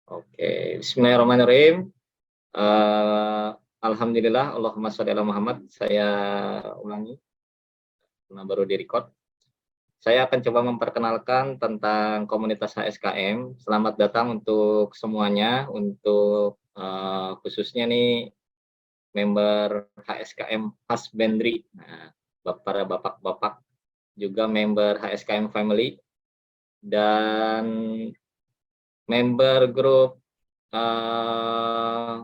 Oke, bismillahirrahmanirrahim. Eee, Alhamdulillah, Allahumma sholli ala Muhammad. Saya ulangi, karena baru di-record. Saya akan coba memperkenalkan tentang komunitas HSKM. Selamat datang untuk semuanya, untuk, khususnya nih member HSKM Hasbandri. Nah, para bapak-bapak, juga member HSKM Family, dan member grup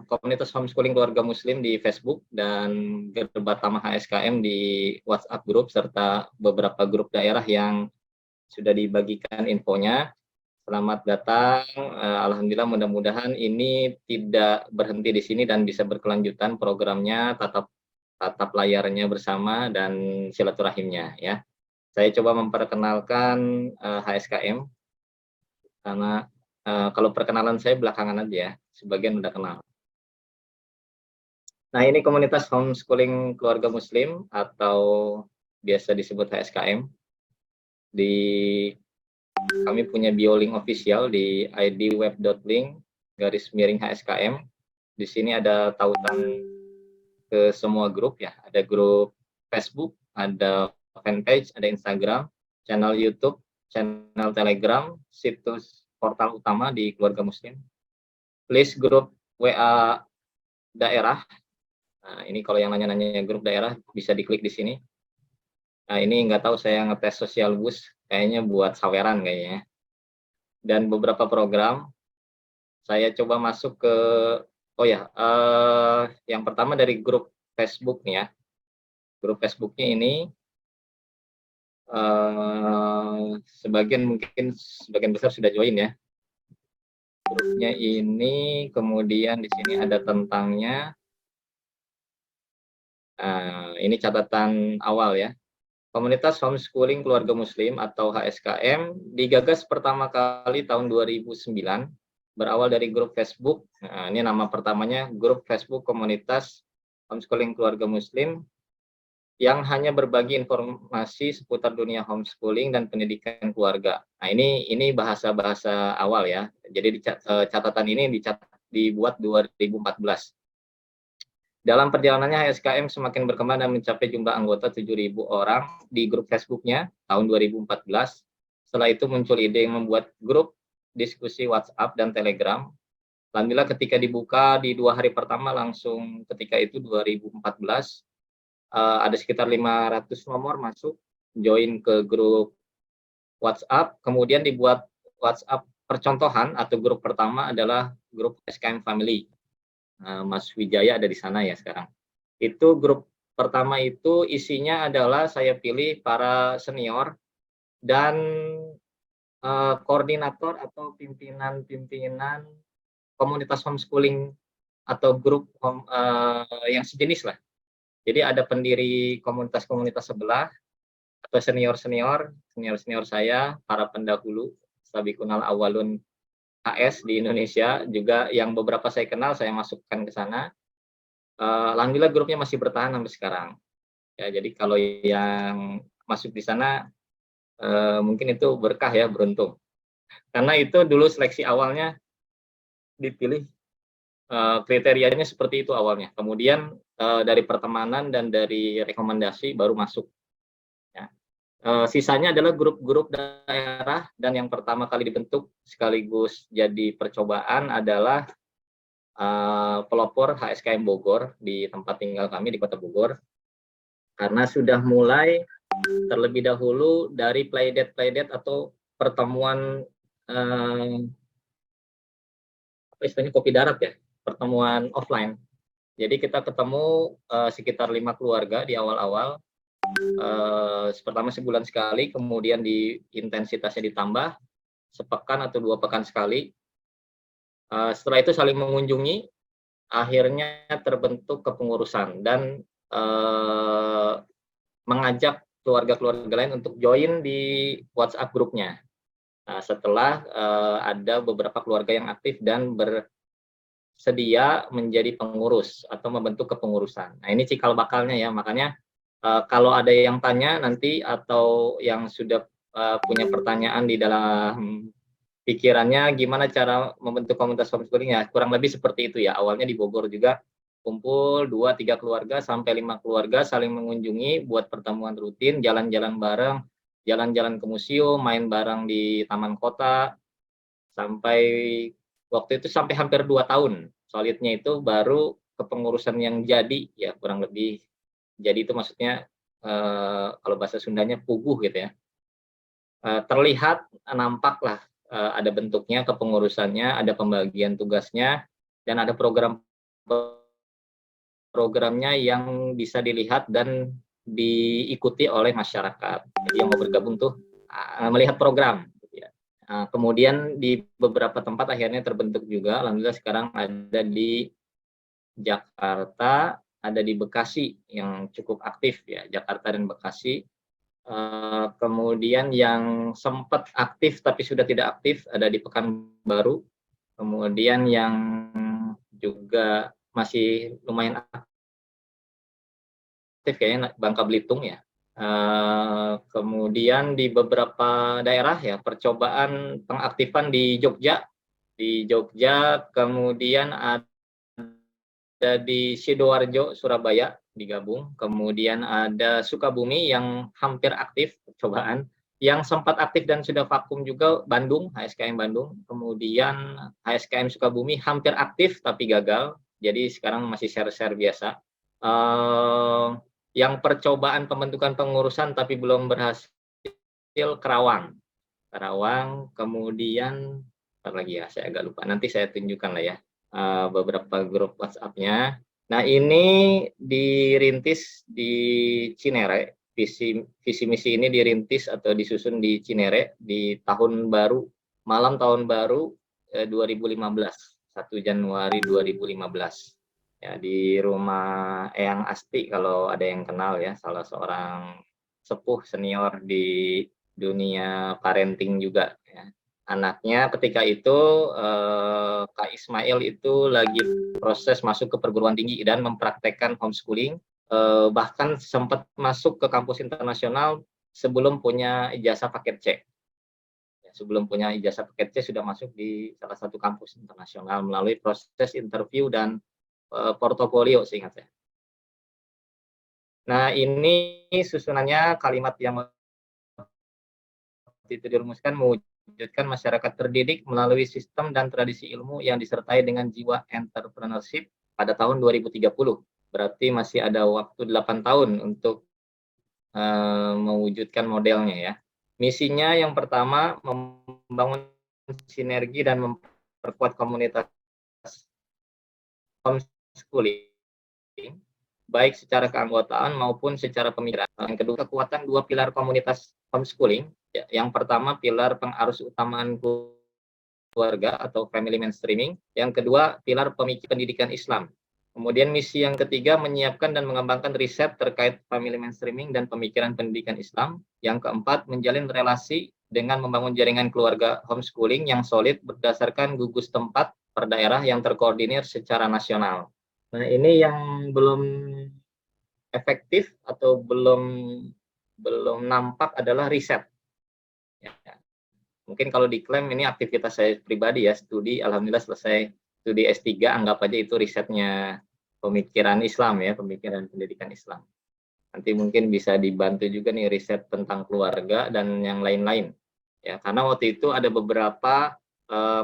komunitas homeschooling keluarga muslim di Facebook dan Gerbatama HSKM di WhatsApp grup, serta beberapa grup daerah yang sudah dibagikan infonya. Selamat datang, alhamdulillah, mudah-mudahan ini tidak berhenti di sini dan bisa berkelanjutan programnya, tatap tatap layarnya bersama dan silaturahimnya ya. Saya coba memperkenalkan HSKM karena kalau perkenalan saya belakangan aja ya, sebagian udah kenal. Nah, ini komunitas homeschooling keluarga muslim atau biasa disebut HSKM. Di Kami punya bio link official di ID web.link /HSKM. Di sini ada tautan ke semua grup ya. Ada grup Facebook, ada fanpage, ada Instagram, channel YouTube, channel Telegram, situs portal utama di keluarga muslim, list grup WA daerah. Nah, ini kalau yang nanya-nanya grup daerah bisa diklik di sini. Nah, ini nggak tahu, saya ngetes sosial bus, kayaknya buat saweran kayaknya. Dan beberapa program, saya coba masuk ke, oh ya, yang pertama dari grup Facebook nih ya. Grup Facebooknya ini, sebagian besar sudah join ya. Grupnya ini, kemudian di sini ada tentangnya. Ini catatan awal ya. Komunitas Homeschooling Keluarga Muslim atau HSKM digagas pertama kali tahun 2009, berawal dari grup Facebook. Nah, ini nama pertamanya, grup Facebook Komunitas Homeschooling Keluarga Muslim, yang hanya berbagi informasi seputar dunia homeschooling dan pendidikan keluarga. Nah, ini bahasa-bahasa awal ya. Jadi catatan ini dibuat 2014. Dalam perjalanannya, HSKM semakin berkembang dan mencapai jumlah anggota 7.000 orang di grup Facebooknya tahun 2014. Setelah itu muncul ide yang membuat grup diskusi WhatsApp dan Telegram. Alhamdulillah, ketika dibuka di 2 hari pertama langsung ketika itu 2014, ada sekitar 500 nomor masuk join ke grup WhatsApp. Kemudian dibuat WhatsApp percontohan atau grup pertama adalah grup HSKM Family. Mas Wijaya ada di sana ya sekarang. Itu grup pertama, itu isinya adalah saya pilih para senior dan koordinator atau pimpinan-pimpinan komunitas homeschooling atau grup yang sejenis lah. Jadi ada pendiri komunitas-komunitas sebelah atau senior saya, para pendahulu, sabiqunal awalun HS di Indonesia, juga yang beberapa saya kenal saya masukkan ke sana. Alhamdulillah grupnya masih bertahan sampai sekarang. Ya, jadi kalau yang masuk di sana, mungkin itu berkah ya, beruntung. Karena itu dulu seleksi awalnya dipilih, kriterianya seperti itu awalnya. Kemudian dari pertemanan dan dari rekomendasi baru masuk. Ya. Sisanya adalah grup-grup daerah, dan yang pertama kali dibentuk sekaligus jadi percobaan adalah pelopor HSKM Bogor di tempat tinggal kami di Kota Bogor. Karena sudah mulai terlebih dahulu dari playdate atau pertemuan, apa istilahnya, kopi darat ya, pertemuan offline. Jadi kita ketemu sekitar 5 keluarga di awal-awal, pertama sebulan sekali, kemudian di intensitasnya ditambah sepekan atau 2 pekan sekali. Setelah itu saling mengunjungi, akhirnya terbentuk kepengurusan dan mengajak keluarga-keluarga lain untuk join di WhatsApp grupnya. Setelah ada beberapa keluarga yang aktif dan bersedia menjadi pengurus atau membentuk kepengurusan. Nah, ini cikal bakalnya ya, makanya kalau ada yang tanya nanti atau yang sudah punya pertanyaan di dalam pikirannya gimana cara membentuk komunitas homeschooling ya, kurang lebih seperti itu ya. Awalnya di Bogor juga kumpul 2-3 keluarga sampai 5 keluarga saling mengunjungi buat pertemuan rutin, jalan-jalan bareng, jalan-jalan ke museum, main bareng di taman kota, sampai waktu itu sampai hampir 2 tahun. Solidnya itu baru kepengurusan yang jadi ya, kurang lebih. Jadi itu maksudnya kalau bahasa Sundanya puguh gitu ya. Terlihat, nampaklah ada bentuknya kepengurusannya, ada pembagian tugasnya, dan ada programnya yang bisa dilihat dan diikuti oleh masyarakat. Jadi yang mau bergabung tuh melihat program. Gitu ya. Kemudian di beberapa tempat akhirnya terbentuk juga. Alhamdulillah sekarang ada di Jakarta, ada di Bekasi yang cukup aktif ya, Jakarta dan Bekasi. Kemudian yang sempat aktif tapi sudah tidak aktif ada di Pekanbaru. Kemudian yang juga masih lumayan aktif kayaknya Bangka Belitung ya. Kemudian di beberapa daerah ya percobaan pengaktifan di Jogja, kemudian ada di Sidoarjo, Surabaya digabung, kemudian ada Sukabumi yang hampir aktif percobaan, yang sempat aktif dan sudah vakum juga Bandung, HSKM Bandung, kemudian HSKM Sukabumi hampir aktif tapi gagal, jadi sekarang masih share-share biasa. Yang percobaan pembentukan pengurusan tapi belum berhasil Kerawang, kemudian lagi ya, saya agak lupa. Nanti saya tunjukkan lah ya beberapa grup WhatsApp-nya. Nah ini dirintis di Cinere, visi misi ini dirintis atau disusun di Cinere di tahun baru, malam tahun baru 2015, 1 Januari 2015. Ya, di rumah Eyang Asti kalau ada yang kenal ya, salah seorang sepuh senior di dunia parenting juga ya. Anaknya ketika itu Kak Ismail itu lagi proses masuk ke perguruan tinggi dan mempraktekkan homeschooling, bahkan sempat masuk ke kampus internasional sebelum punya ijazah paket C. Sebelum punya ijazah paket C sudah masuk di salah satu kampus internasional melalui proses interview dan portofolio seingat saya. Nah ini susunannya kalimat yang itu dirumuskan mewujudkan masyarakat terdidik melalui sistem dan tradisi ilmu yang disertai dengan jiwa entrepreneurship pada tahun 2030. Berarti masih ada waktu 8 tahun untuk mewujudkan modelnya ya. Misinya yang pertama membangun sinergi dan memperkuat komunitas homeschooling baik secara keanggotaan maupun secara pemikiran. Yang kedua, kekuatan 2 pilar komunitas homeschooling. Yang pertama, pilar pengarus utamaan keluarga atau family mainstreaming. Yang kedua, pilar pemikiran pendidikan Islam. Kemudian misi yang ketiga, menyiapkan dan mengembangkan riset terkait family mainstreaming dan pemikiran pendidikan Islam. Yang keempat, menjalin relasi dengan membangun jaringan keluarga homeschooling yang solid berdasarkan gugus tempat per daerah yang terkoordinir secara nasional. Nah, ini yang belum efektif atau belum nampak adalah riset. Ya. Mungkin kalau diklaim ini aktivitas saya pribadi ya, studi, alhamdulillah selesai studi S3, anggap aja itu risetnya pemikiran Islam ya, pemikiran pendidikan Islam. Nanti mungkin bisa dibantu juga nih riset tentang keluarga dan yang lain-lain. Ya, karena waktu itu ada beberapa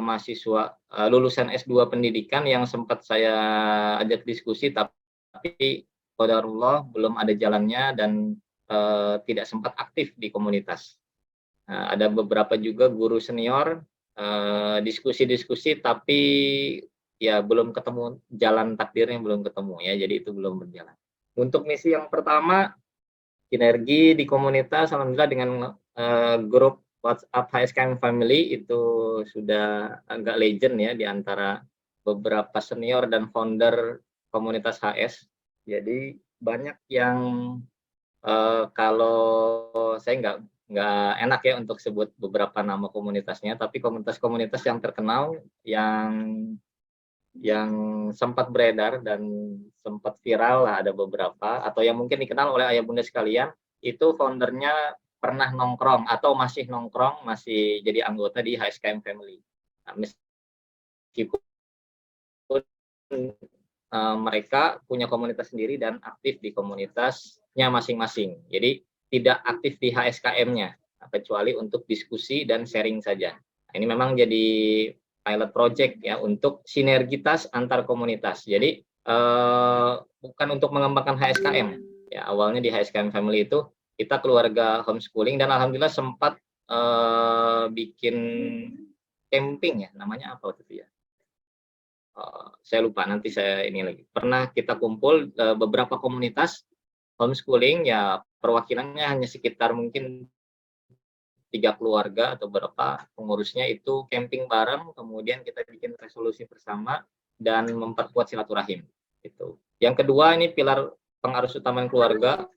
mahasiswa lulusan S2 pendidikan yang sempat saya ajak diskusi, tapi qadarullah belum ada jalannya dan tidak sempat aktif di komunitas. Ada beberapa juga guru senior diskusi-diskusi tapi ya belum ketemu jalan takdirnya, belum ketemu ya, jadi itu belum berjalan. Untuk misi yang pertama, sinergi di komunitas, alhamdulillah dengan grup WhatsApp HSKM Family itu sudah agak legend ya di antara beberapa senior dan founder komunitas HS. Jadi banyak yang kalau saya nggak enak ya untuk sebut beberapa nama komunitasnya, tapi komunitas-komunitas yang terkenal yang sempat beredar dan sempat viral lah ada beberapa, atau yang mungkin dikenal oleh ayah bunda sekalian, itu foundernya pernah nongkrong atau masih nongkrong, masih jadi anggota di HSKM Family. Nah, meskipun mereka punya komunitas sendiri dan aktif di komunitasnya masing-masing. Jadi tidak aktif di HSKM-nya, kecuali untuk diskusi dan sharing saja. Nah, ini memang jadi pilot project ya untuk sinergitas antar komunitas. Jadi bukan untuk mengembangkan HSKM. Ya, awalnya di HSKM Family itu kita keluarga homeschooling dan alhamdulillah sempat bikin camping ya, namanya apa waktu itu ya? Saya lupa, nanti saya ini lagi. Pernah kita kumpul beberapa komunitas homeschooling ya, perwakilannya hanya sekitar mungkin 3 keluarga atau berapa pengurusnya, itu camping bareng, kemudian kita bikin resolusi bersama dan memperkuat silaturahim. Itu. Yang kedua ini pilar pengarus utama keluarga.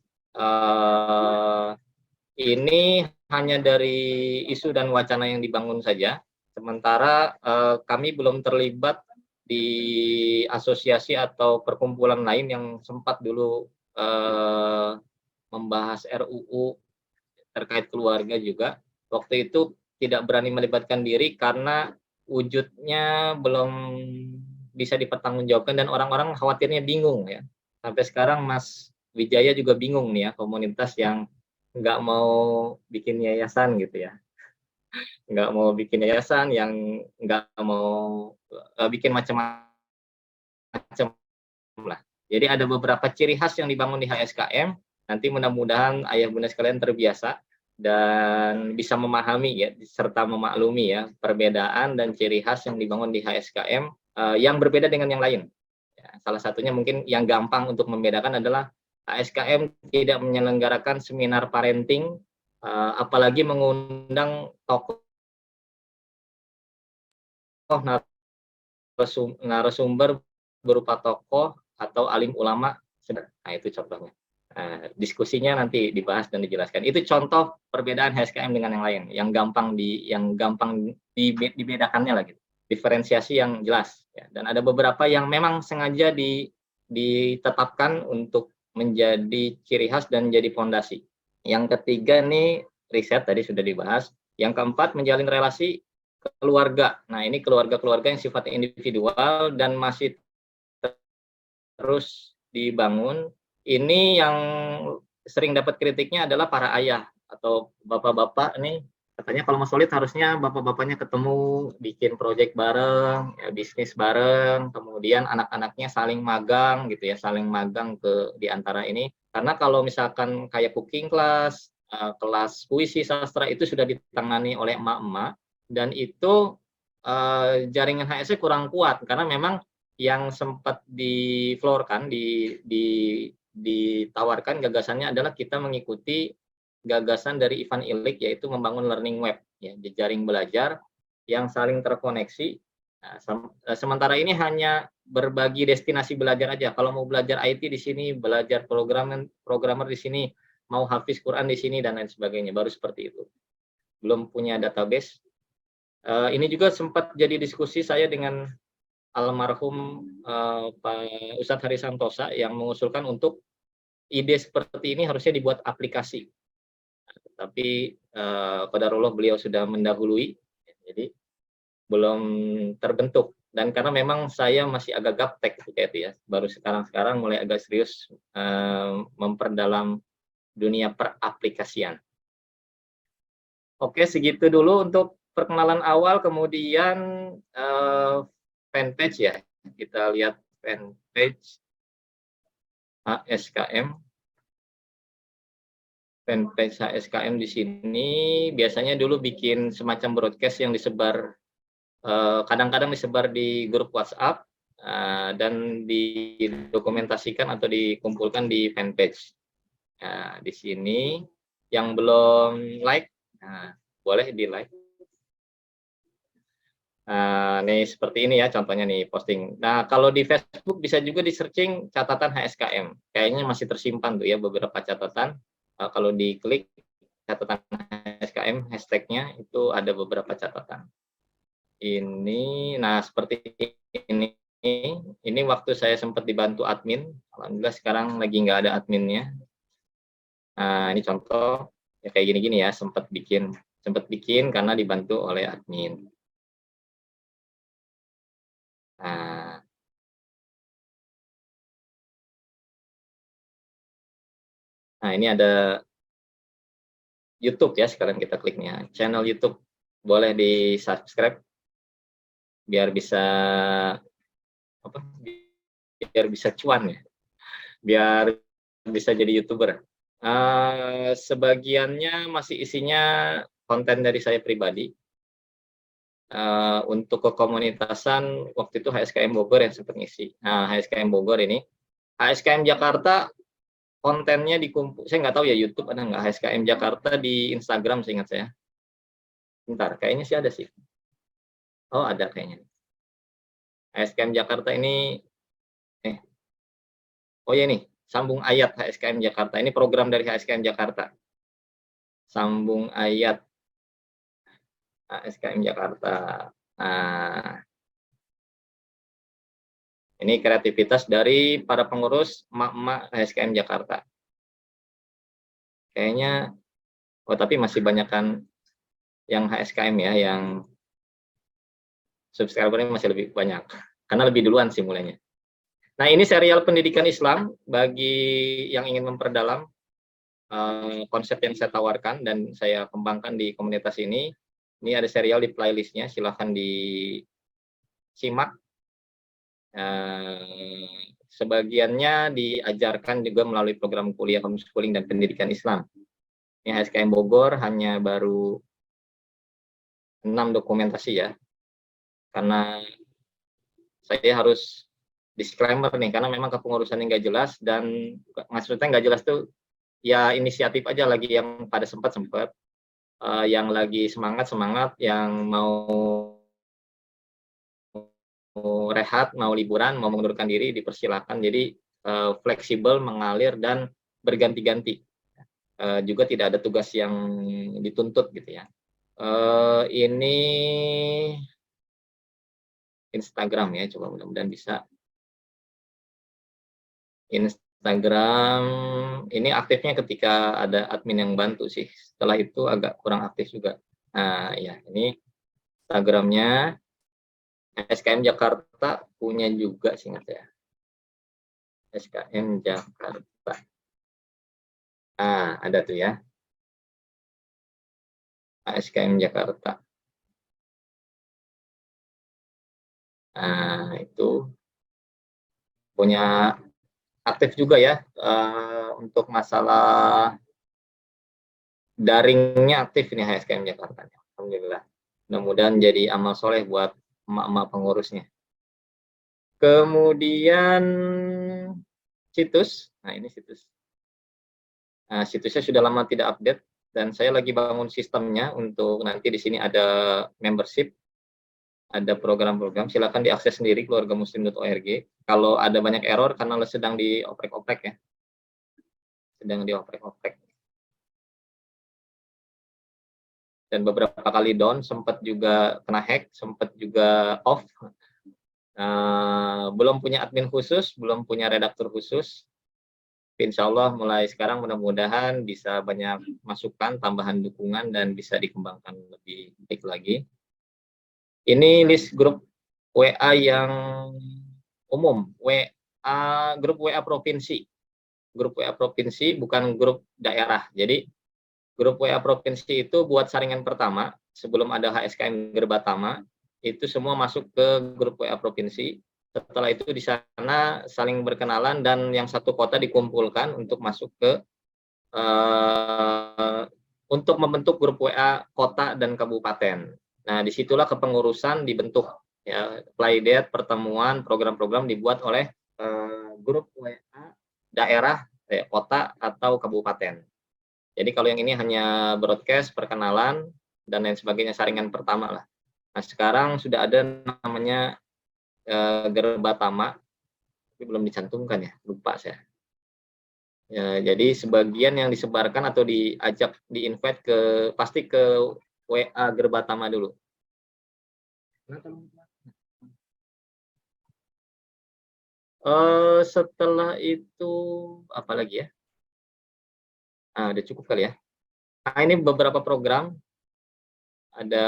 Ini hanya dari isu dan wacana yang dibangun saja. Sementara kami belum terlibat di asosiasi atau perkumpulan lain yang sempat dulu membahas RUU terkait keluarga juga. Waktu itu tidak berani melibatkan diri karena wujudnya belum bisa dipertanggungjawabkan dan orang-orang khawatirnya bingung ya. Sampai sekarang Mas Wijaya juga bingung nih ya, komunitas yang nggak mau bikin yayasan gitu ya, nggak mau bikin yayasan, yang nggak mau bikin macam-macam lah. Jadi ada beberapa ciri khas yang dibangun di HSKM. Nanti mudah-mudahan ayah bunda sekalian terbiasa dan bisa memahami ya serta memaklumi ya perbedaan dan ciri khas yang dibangun di HSKM yang berbeda dengan yang lain. Ya, salah satunya mungkin yang gampang untuk membedakan adalah HSKM tidak menyelenggarakan seminar parenting, apalagi mengundang tokoh narasumber berupa tokoh atau alim ulama. Nah, itu contohnya. Diskusinya nanti dibahas dan dijelaskan. Itu contoh perbedaan HSKM dengan yang lain, yang gampang dibedakannya lagi. Diferensiasi yang jelas. Ya. Dan ada beberapa yang memang sengaja ditetapkan untuk menjadi ciri khas dan jadi fondasi. Yang ketiga nih riset tadi sudah dibahas. Yang keempat menjalin relasi keluarga. Nah, ini keluarga-keluarga yang sifatnya individual dan masih terus dibangun. Ini yang sering dapat kritiknya adalah para ayah atau bapak-bapak nih, katanya kalau mau solid harusnya bapak-bapaknya ketemu, bikin project bareng, ya, bisnis bareng, kemudian anak-anaknya saling magang gitu ya, saling magang ke di antara ini. Karena kalau misalkan kayak cooking class, kelas puisi sastra itu sudah ditangani oleh emak-emak dan itu jaringan HSE kurang kuat karena memang yang sempat diflorkan ditawarkan gagasannya adalah kita mengikuti gagasan dari Ivan Illich, yaitu membangun learning web ya, jejaring belajar yang saling terkoneksi. Nah, sementara ini hanya berbagi destinasi belajar aja. Kalau mau belajar IT di sini, belajar programmer di sini, mau hafiz Quran di sini dan lain sebagainya, baru seperti itu. Belum punya database. Ini juga sempat jadi diskusi saya dengan almarhum Pak Ustadz Hari Santosa yang mengusulkan untuk ide seperti ini harusnya dibuat aplikasi. Tapi qadarullah beliau sudah mendahului, jadi belum terbentuk. Dan karena memang saya masih agak gaptek kayak itu ya, baru sekarang mulai agak serius memperdalam dunia peraplikasian. Oke, segitu dulu untuk perkenalan awal, kemudian fanpage ya. Kita lihat fanpage HSKM. Fanpage HSKM di sini biasanya dulu bikin semacam broadcast yang disebar, kadang-kadang disebar di grup WhatsApp dan didokumentasikan atau dikumpulkan di fanpage. Nah, di sini yang belum like, boleh di like. Nih seperti ini ya contohnya nih posting. Nah, kalau di Facebook bisa juga di searching catatan HSKM. Kayaknya masih tersimpan tuh ya beberapa catatan. Kalau diklik catatan HSKM hashtagnya itu ada beberapa catatan. Ini, nah seperti ini. Ini waktu saya sempat dibantu admin. Alhamdulillah sekarang lagi nggak ada adminnya. Nah, ini contoh. Ya kayak gini-gini ya, sempat bikin karena dibantu oleh admin. Nah, ini ada YouTube ya, sekarang kita kliknya. Channel YouTube boleh di-subscribe biar bisa apa? Biar bisa cuan ya, biar bisa jadi YouTuber. Sebagiannya masih isinya konten dari saya pribadi. Untuk kekomunitasan waktu itu HSKM Bogor yang sempat ngisi. Nah, HSKM Bogor ini, HSKM Jakarta kontennya dikumpul, saya nggak tahu ya YouTube ada nggak HSKM Jakarta di Instagram seingat saya. Bentar, kayaknya sih ada sih. Oh ada kayaknya. HSKM Jakarta ini, eh, oh ya nih, Sambung Ayat HSKM Jakarta. Ini program dari HSKM Jakarta. Sambung Ayat HSKM Jakarta. Nah, ini kreativitas dari para pengurus emak-emak HSKM Jakarta. Kayaknya, oh tapi masih banyak kan yang HSKM ya, yang subscribernya masih lebih banyak. Karena lebih duluan sih mulainya. Nah ini serial pendidikan Islam bagi yang ingin memperdalam konsep yang saya tawarkan dan saya kembangkan di komunitas ini. Ini ada serial di playlistnya, silahkan disimak. Sebagiannya diajarkan juga melalui program kuliah homeschooling dan pendidikan Islam. Ini HSKM Bogor hanya baru 6 dokumentasi ya, karena saya harus disclaimer nih, karena memang kepengurusannya nggak jelas, dan maksudnya nggak jelas tuh ya inisiatif aja, lagi yang pada sempat yang lagi semangat, yang mau rehat, mau liburan, mau mengundurkan diri, dipersilakan. Jadi fleksibel, mengalir, dan berganti-ganti. Juga tidak ada tugas yang dituntut gitu ya. Ini Instagram ya, coba mudah-mudahan bisa. Instagram ini aktifnya ketika ada admin yang bantu sih. Setelah itu agak kurang aktif juga. Nah, ya ini Instagramnya SKM Jakarta punya juga singkat ya. SKM Jakarta. Nah, ada tuh ya. SKM Jakarta. Nah, itu punya aktif juga ya untuk masalah daringnya, aktif ini HSKM Jakarta. Alhamdulillah. Mudah-mudahan jadi amal soleh buat emak-emak pengurusnya. Kemudian situs. Nah, ini situs. Nah, situsnya sudah lama tidak update dan saya lagi bangun sistemnya untuk nanti di sini ada membership, ada program-program, silakan diakses sendiri keluargamuslim.org. Kalau ada banyak error karena sedang dioprek-oprek ya. Sedang dioprek-oprek. Dan beberapa kali down, sempat juga kena hack, sempat juga off. Belum punya admin khusus, belum punya redaktur khusus. Insya Allah mulai sekarang mudah-mudahan bisa banyak masukan, tambahan dukungan, dan bisa dikembangkan lebih baik lagi. Ini list grup WA yang umum, grup WA provinsi. Grup WA provinsi bukan grup daerah. Jadi grup WA provinsi itu buat saringan pertama, sebelum ada HSKM Gerbatama, itu semua masuk ke grup WA provinsi. Setelah itu di sana saling berkenalan dan yang satu kota dikumpulkan untuk masuk ke untuk membentuk grup WA kota dan kabupaten. Nah, disitulah kepengurusan dibentuk. Ya, playdate, pertemuan, program-program dibuat oleh grup WA daerah, kota atau kabupaten. Jadi kalau yang ini hanya broadcast, perkenalan, dan lain sebagainya, saringan pertama lah. Nah, sekarang sudah ada namanya Gerbatama, tapi belum dicantumkan ya, lupa saya. Ya, jadi sebagian yang disebarkan atau diajak, di-invite pasti ke WA Gerbatama dulu. Setelah itu apa lagi ya? Udah cukup kali ya. Nah, ini beberapa program, ada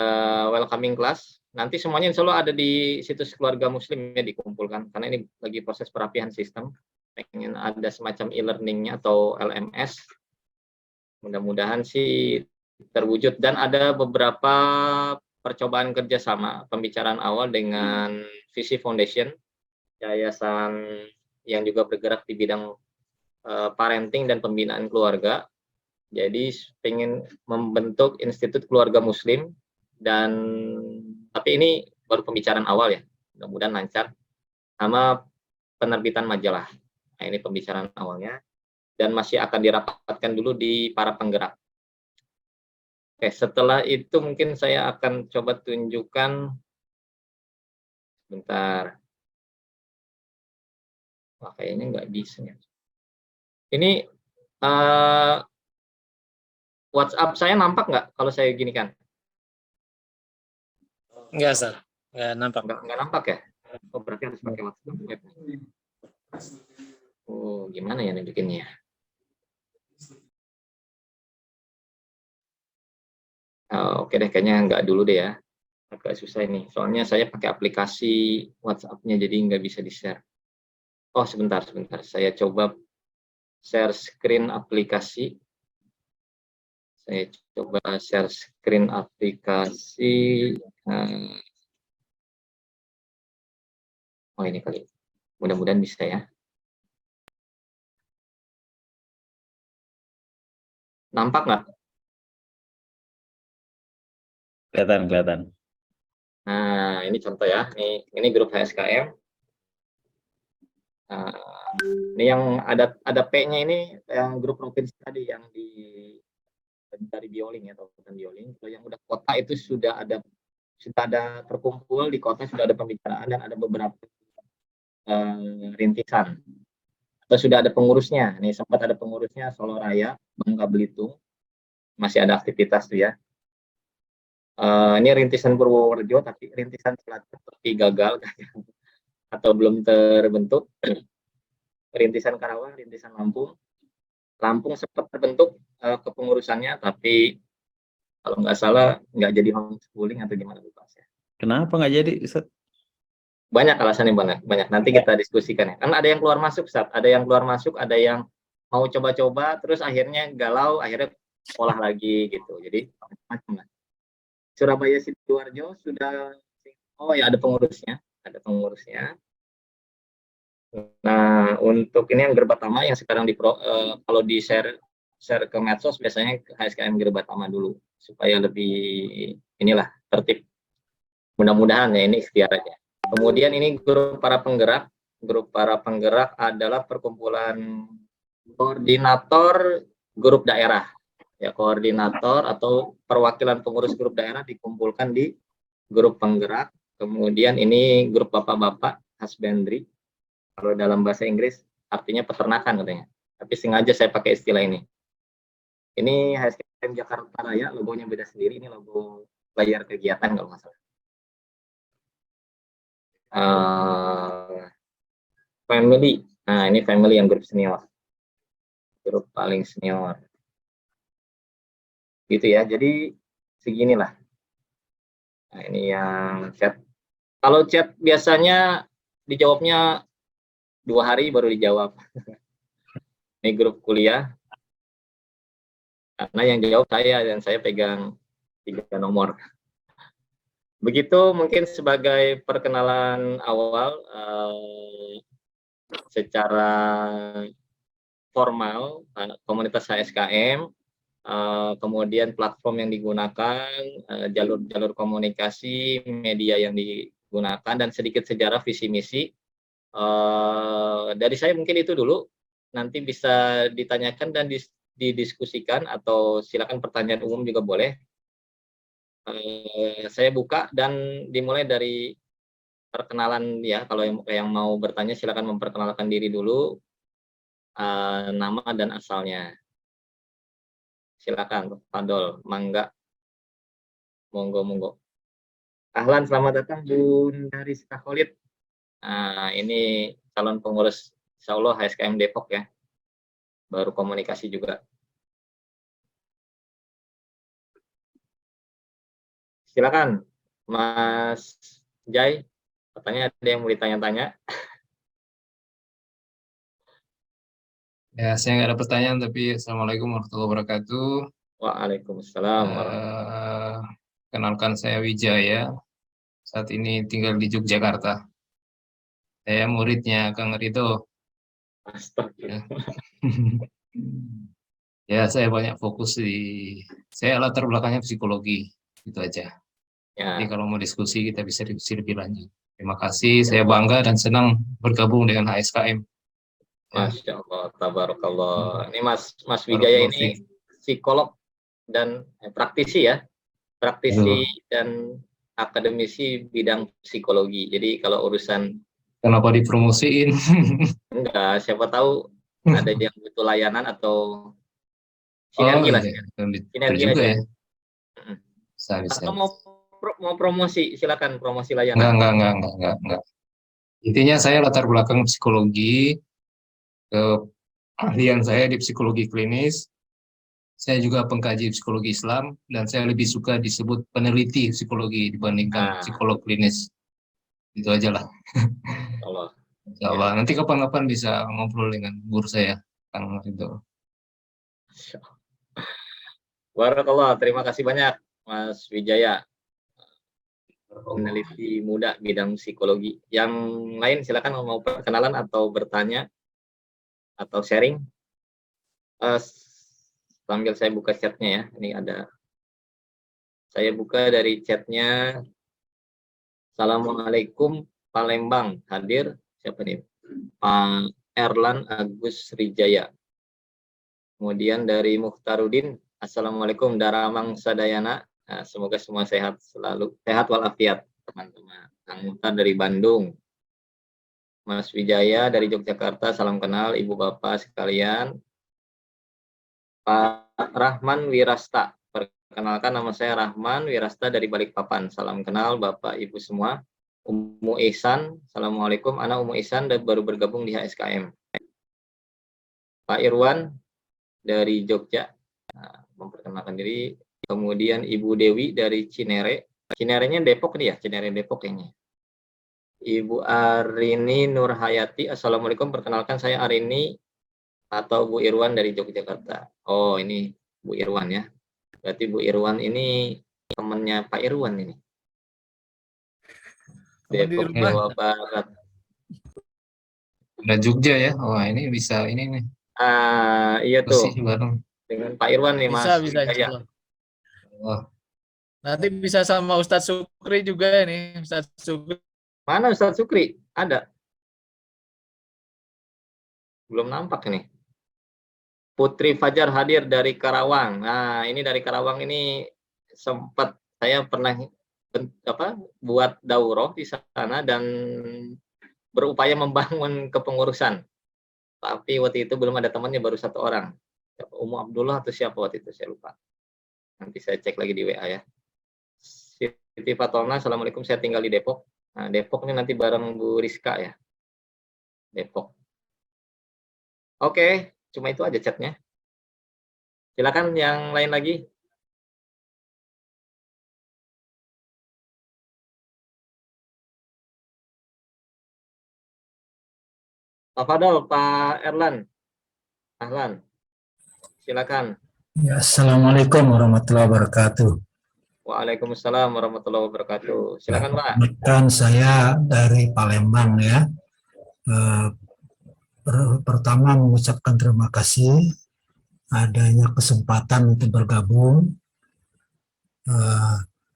welcoming class. Nanti semuanya insya Allah ada di situs keluarga muslim ya, dikumpulkan. Karena ini lagi proses perapihan sistem. Pengen ada semacam e-learningnya atau LMS. Mudah-mudahan sih terwujud. Dan ada beberapa percobaan kerjasama, pembicaraan awal dengan Visi Foundation, yayasan yang juga bergerak di bidang parenting dan pembinaan keluarga. Jadi pengen membentuk Institut Keluarga Muslim, dan tapi ini baru pembicaraan awal ya, mudah-mudahan lancar, sama penerbitan majalah. Nah, ini pembicaraan awalnya dan masih akan dirapatkan dulu di para penggerak. Oke, setelah itu mungkin saya akan coba tunjukkan, bentar. Wah, kayaknya nggak bisa ya. Ini WhatsApp saya nampak nggak kalau saya gini kan? Enggak, Ustaz. Enggak nampak. Nggak nampak ya? Oh, berarti harus pakai WhatsApp web. Oh, gimana ya nunjukinnya? Oke deh, kayaknya nggak dulu deh ya. Agak susah ini. Soalnya saya pakai aplikasi WhatsApp-nya, jadi nggak bisa di-share. Oh, sebentar. Saya coba share screen aplikasi. Saya coba share screen aplikasi. Oh, ini kali. Mudah-mudahan bisa ya. Nampak nggak? Kelihatan. Nah, ini contoh ya. Ini grup HSKM. Nah, ini yang ada P-nya ini yang grup provinsi tadi yang dari Bioling ya, Kabupaten Bioling. Kalau yang udah kota itu sudah ada terkumpul di kota, sudah ada pembicaraan dan ada beberapa rintisan. Atau sudah ada pengurusnya. Nih sempat ada pengurusnya Solo Raya, Bangka Belitung. Masih ada aktivitas tuh ya. Ini rintisan Purworejo, tapi rintisan Selatan tapi gagal atau belum terbentuk. Rintisan Karawang, rintisan Lampung. Lampung sempat terbentuk kepengurusannya, tapi kalau nggak salah nggak jadi homeschooling atau gimana lupa saya. Kenapa nggak jadi, Ustaz? Banyak alasannya, banyak. Nanti kita diskusikan ya. Kan ada yang keluar masuk, Ustaz. Ada yang keluar masuk, ada yang mau coba-coba, terus akhirnya galau, akhirnya olah lagi gitu. Jadi macam-macam lah. Surabaya Sidoarjo sudah, oh ya ada pengurusnya, Nah, untuk ini yang Gerbatama yang sekarang kalau di share ke medsos biasanya HSKM Gerbatama dulu supaya lebih inilah tertib. Mudah-mudahan ya, ini ikhtiar aja. Kemudian ini grup para penggerak. Grup para penggerak adalah perkumpulan koordinator grup daerah. Ya, koordinator atau perwakilan pengurus grup daerah dikumpulkan di grup penggerak. Kemudian ini grup bapak-bapak husbandry. Kalau dalam bahasa Inggris artinya peternakan katanya. Tapi sengaja saya pakai istilah ini. Ini HSKM Jakarta Raya, logonya beda sendiri. Ini logo layar kegiatan kalau nggak salah. Family. Nah, ini family yang grup senior. Grup paling senior. Gitu ya. Jadi seginilah. Nah, ini yang chat. Kalau chat biasanya dijawabnya 2 hari baru dijawab. Ini grup kuliah. Karena yang jawab saya dan saya pegang 3 nomor. Begitu mungkin sebagai perkenalan awal secara formal komunitas HSKM, kemudian platform yang digunakan, jalur-jalur komunikasi, media yang digunakan, dan sedikit sejarah visi misi. Dari saya mungkin itu dulu. Nanti bisa ditanyakan dan didiskusikan atau silakan pertanyaan umum juga boleh. Saya buka dan dimulai dari perkenalan ya. Kalau yang mau bertanya silakan memperkenalkan diri dulu, nama dan asalnya. Silakan, Fadol, mangga, monggo. Ahlan, selamat datang Bunda Rizka Khalid. Nah, ini calon pengurus Insya Allah HSKM Depok ya. Baru komunikasi juga. Silakan, Mas Jai. Katanya ada yang mau ditanya-tanya. Ya, saya nggak ada pertanyaan, tapi Assalamualaikum warahmatullahi wabarakatuh. Waalaikumsalam Eh, Kenalkan saya Wijaya, saat ini tinggal di Yogyakarta. Saya muridnya Kang Rido. Ya. Ya, saya banyak fokus saya latar belakangnya psikologi, itu aja. Jadi Ya, kalau mau diskusi, kita bisa diskusi lebih lanjut. Terima kasih, saya bangga dan senang bergabung dengan HSKM. Ya, Masya Allah, tabarakallah. Ini Mas Wijaya barakallahu fiik. ini psikolog dan praktisi ya, praktisi Aduh, dan akademisi bidang psikologi. Jadi kalau urusan kenapa dipromosiin? enggak, siapa tahu ada yang butuh layanan atau Oh sinergi lah, iya, betul sinergi juga aja. ya. Mm. Bisa. Atau mau promosi, silakan promosi layanan. Enggak. Intinya saya latar belakang psikologi, keahlian saya di psikologi klinis. Saya juga pengkaji psikologi Islam, dan saya lebih suka disebut peneliti psikologi dibandingkan Nah, psikolog klinis. Itu aja lah. Allah. Insya Ya. Allah. Nanti kapan-kapan bisa ngobrol dengan guru saya, Kang itu. Barakallah, terima kasih banyak Mas Wijaya, peneliti muda bidang psikologi. Yang lain silakan mau perkenalan atau bertanya atau sharing. Eh, Sambil saya buka chatnya ya. Ini ada, saya buka dari chatnya. Assalamualaikum Palembang, hadir siapa nih? Pak Erlan Agus Rijaya. Kemudian dari Muhtarudin, Assalamualaikum Daramang Sadayana. Nah, semoga semua sehat selalu, sehat walafiat teman-teman. Kang Muhtar dari Bandung. Mas Wijaya dari Yogyakarta, salam kenal Ibu Bapak sekalian. Pak Rahman Wirasta, perkenalkan nama saya Rahman Wirasta dari Balikpapan. Salam kenal Bapak Ibu semua. Umu Ihsan, Assalamualaikum, Ana Umu Ihsan dan baru bergabung di HSKM. Pak Irwan dari Jogja, memperkenalkan diri. Kemudian Ibu Dewi dari Cinere. Cinerenya Depok nih ya, Cinere Depok kayaknya. Ibu Arini Nurhayati, Assalamualaikum, perkenalkan saya Arini atau Bu Irwan dari Yogyakarta. Oh, ini Bu Irwan ya. Berarti Bu Irwan ini temannya Pak Irwan ini. Depok, Jawa Barat. Ada Jogja ya. Wah, ini bisa ini nih. Iya tuh. Diskusi bareng. Dengan Pak Irwan nih, Bisa, Mas. insya Allah. Wah, Nanti bisa sama Ustadz Sukri juga nih, Ustadz Sukri. Mana Ustadz Sukri? Ada. Belum nampak ini. Putri Fajar hadir dari Karawang. Nah, ini dari Karawang ini sempat saya pernah buat daurah di sana dan berupaya membangun kepengurusan. Tapi waktu itu belum ada temannya, baru satu orang. Umu Abdullah atau siapa waktu itu, saya lupa. Nanti saya cek lagi di WA ya. Siti Fatona, Assalamualaikum, saya tinggal di Depok. Nah, Depok ini nanti bareng Bu Rizka ya. Depok. Oke, cuma itu aja chatnya. Silakan yang lain lagi. Pak Fadol, Pak Erlan. Ahlan. Silakan. Ya, Assalamualaikum warahmatullahi wabarakatuh. Waalaikumsalam warahmatullahi wabarakatuh. Silakan, Pak. Perkenalkan saya dari Palembang ya. Pertama mengucapkan terima kasih adanya kesempatan untuk bergabung.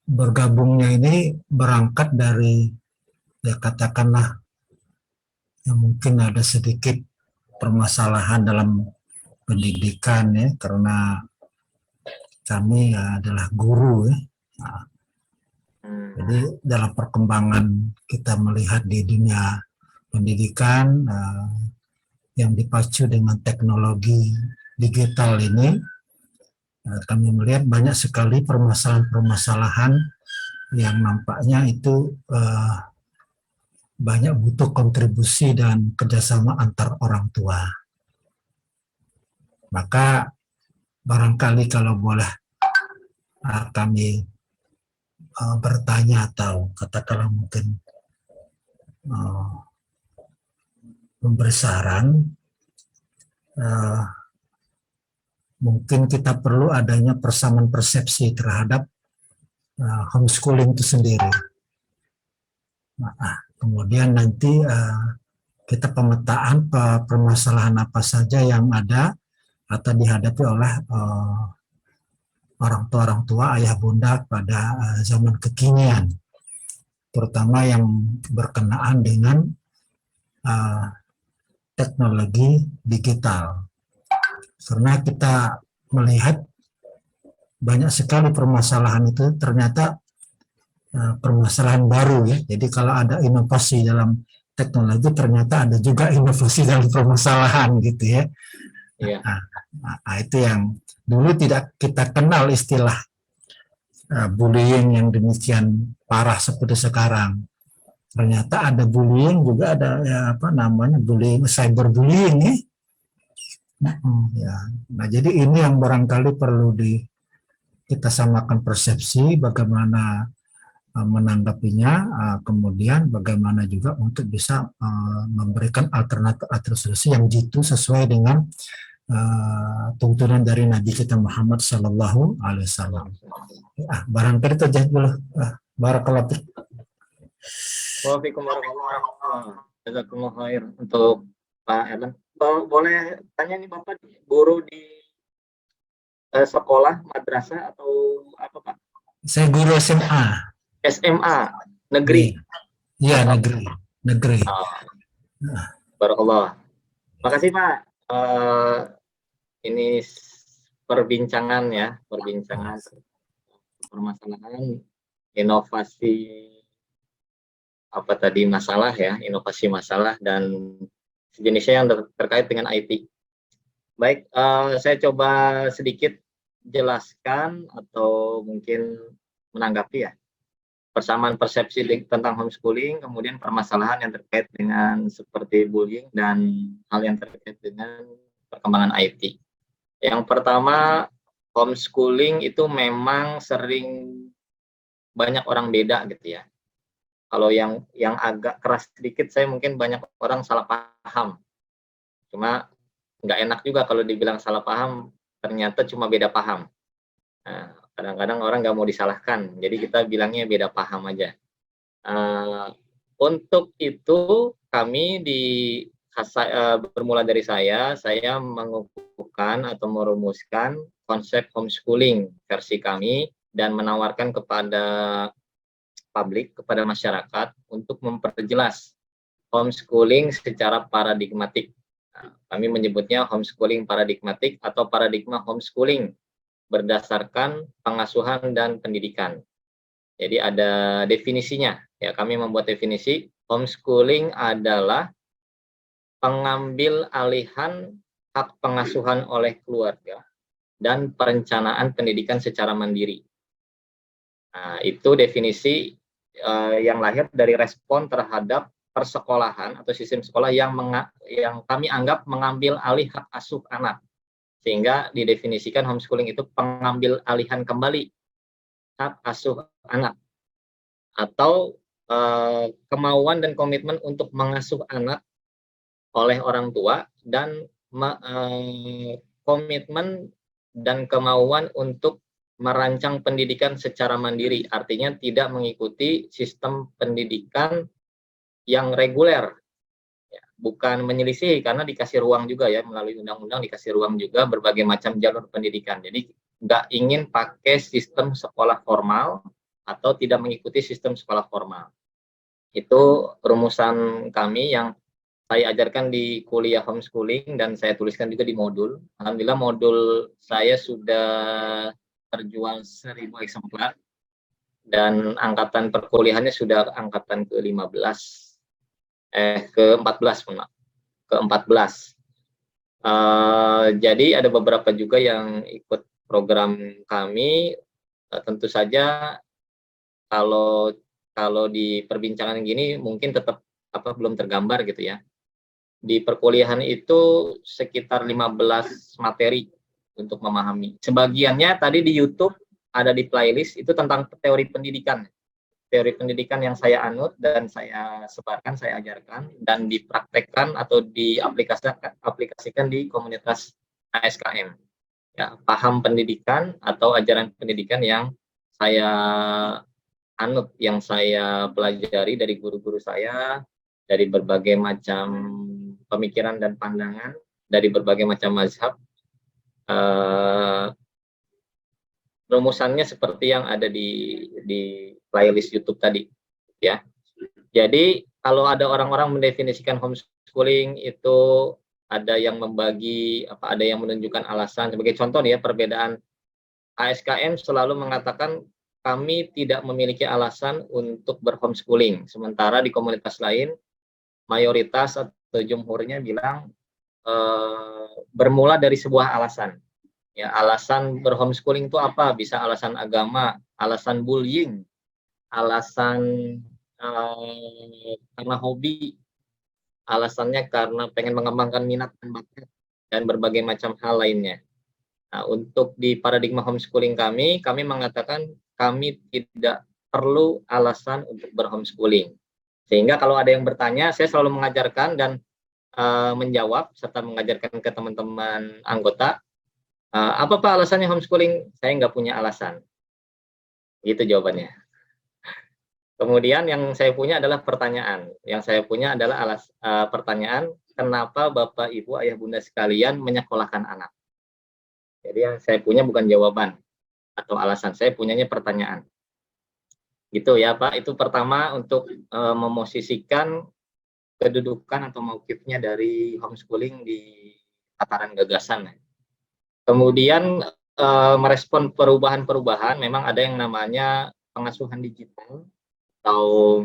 Bergabungnya ini berangkat dari, ya katakanlah, ya mungkin ada sedikit permasalahan dalam pendidikan ya, karena kami adalah guru ya. Nah, jadi dalam perkembangan kita melihat di dunia pendidikan yang dipacu dengan teknologi digital ini, kami melihat banyak sekali permasalahan-permasalahan yang nampaknya itu banyak butuh kontribusi dan kerjasama antar orang tua. Maka barangkali kalau boleh kami bertanya atau katakanlah mungkin uh, memberi saran, uh, mungkin kita perlu adanya persamaan persepsi terhadap homeschooling itu sendiri. Nah, kemudian nanti kita pemetaan permasalahan apa saja yang ada atau dihadapi oleh orang tua, ayah bunda pada zaman kekinian, terutama yang berkenaan dengan teknologi digital. Karena kita melihat banyak sekali permasalahan itu ternyata permasalahan baru ya. Jadi kalau ada inovasi dalam teknologi, ternyata ada juga inovasi dalam permasalahan gitu ya. Iya. Nah, itu yang dulu tidak kita kenal istilah bullying yang demikian parah seperti sekarang. Ternyata ada bullying juga, ada ya, apa namanya, bullying, cyberbullying ya. Nah, jadi ini yang barangkali perlu kita samakan persepsi bagaimana menanggapinya, kemudian bagaimana juga untuk bisa memberikan alternatif solusi yang jitu sesuai dengan tuntunan dari Nabi kita Muhammad Sallallahu Alaihi Wasallam. Barangkali itu aja dulu. Barakallahu fiik. Waalaikumsalam. Jazakumullah khair untuk Pak Erlan. Boleh tanya nih Bapak, guru di sekolah, madrasah atau apa Pak? Saya guru SMA. SMA negeri. Iya, negeri. Barakallah. Makasih Pak. Ini perbincangan permasalahan inovasi apa tadi masalah ya, inovasi masalah dan sejenisnya yang terkait dengan IT. Baik, saya coba sedikit jelaskan atau mungkin menanggapi ya persamaan persepsi tentang homeschooling, kemudian permasalahan yang terkait dengan seperti bullying dan hal yang terkait dengan perkembangan IT. Yang pertama, homeschooling itu memang sering banyak orang beda gitu ya. Kalau yang agak keras sedikit, saya mungkin banyak orang salah paham. Cuma nggak enak juga kalau dibilang salah paham, ternyata cuma beda paham. Nah, kadang-kadang orang nggak mau disalahkan, jadi kita bilangnya beda paham aja. Untuk itu kami bermula dari saya mengukuhkan atau merumuskan konsep homeschooling versi kami dan menawarkan kepada publik, kepada masyarakat untuk memperjelas homeschooling secara paradigmatik. Kami menyebutnya homeschooling paradigmatik atau paradigma homeschooling berdasarkan pengasuhan dan pendidikan. Jadi ada definisinya. Ya, kami membuat definisi homeschooling adalah pengambil alihan hak pengasuhan oleh keluarga dan perencanaan pendidikan secara mandiri. Nah, itu definisi yang lahir dari respon terhadap persekolahan atau sistem sekolah yang kami anggap mengambil alih hak asuh anak. Sehingga didefinisikan homeschooling itu pengambil alihan kembali hak asuh anak atau kemauan dan komitmen untuk mengasuh anak oleh orang tua dan komitmen dan kemauan untuk merancang pendidikan secara mandiri, artinya tidak mengikuti sistem pendidikan yang reguler. Bukan menyelisih karena dikasih ruang juga ya, melalui undang-undang dikasih ruang juga berbagai macam jalur pendidikan. Jadi nggak ingin pakai sistem sekolah formal atau tidak mengikuti sistem sekolah formal. Itu rumusan kami yang saya ajarkan di kuliah homeschooling dan saya tuliskan juga di modul. Alhamdulillah modul saya sudah terjual 1000 eksemplar dan angkatan perkuliahannya sudah angkatan ke-14. ke-14. Jadi ada beberapa juga yang ikut program kami. Tentu saja kalau di perbincangan gini mungkin tetap belum tergambar gitu ya. Di perkuliahan itu sekitar 15 materi untuk memahami. Sebagiannya tadi di YouTube ada di playlist itu tentang teori pendidikan. Teori pendidikan yang saya anut dan saya sebarkan, saya ajarkan, dan dipraktekkan atau diaplikasikan di komunitas ASKM. Ya, paham pendidikan atau ajaran pendidikan yang saya anut, yang saya pelajari dari guru-guru saya, dari berbagai macam pemikiran dan pandangan, dari berbagai macam mazhab. Rumusannya seperti yang ada di playlist YouTube tadi, ya. Jadi kalau ada orang-orang mendefinisikan homeschooling itu ada yang membagi ada yang menunjukkan alasan. Sebagai contoh nih ya, perbedaan ASKM selalu mengatakan kami tidak memiliki alasan untuk berhomeschooling, sementara di komunitas lain mayoritas atau jumhurnya bilang bermula dari sebuah alasan. Ya, alasan berhomeschooling itu apa? Bisa alasan agama, alasan bullying, alasan karena hobi, alasannya karena pengen mengembangkan minat dan bakat, dan berbagai macam hal lainnya. Nah, untuk di paradigma homeschooling kami mengatakan kami tidak perlu alasan untuk berhomeschooling. Sehingga kalau ada yang bertanya, saya selalu mengajarkan dan menjawab serta mengajarkan ke teman-teman anggota, apa Pak alasannya homeschooling? Saya nggak punya alasan. Gitu jawabannya. Kemudian yang saya punya adalah pertanyaan. Yang saya punya adalah pertanyaan, kenapa Bapak, Ibu, Ayah, Bunda sekalian menyekolahkan anak? Jadi yang saya punya bukan jawaban atau alasan, saya punyanya pertanyaan. Gitu ya Pak, itu pertama untuk memosisikan kedudukan atau mauqifnya dari homeschooling di tataran gagasan. Kemudian merespon perubahan-perubahan, memang ada yang namanya pengasuhan digital atau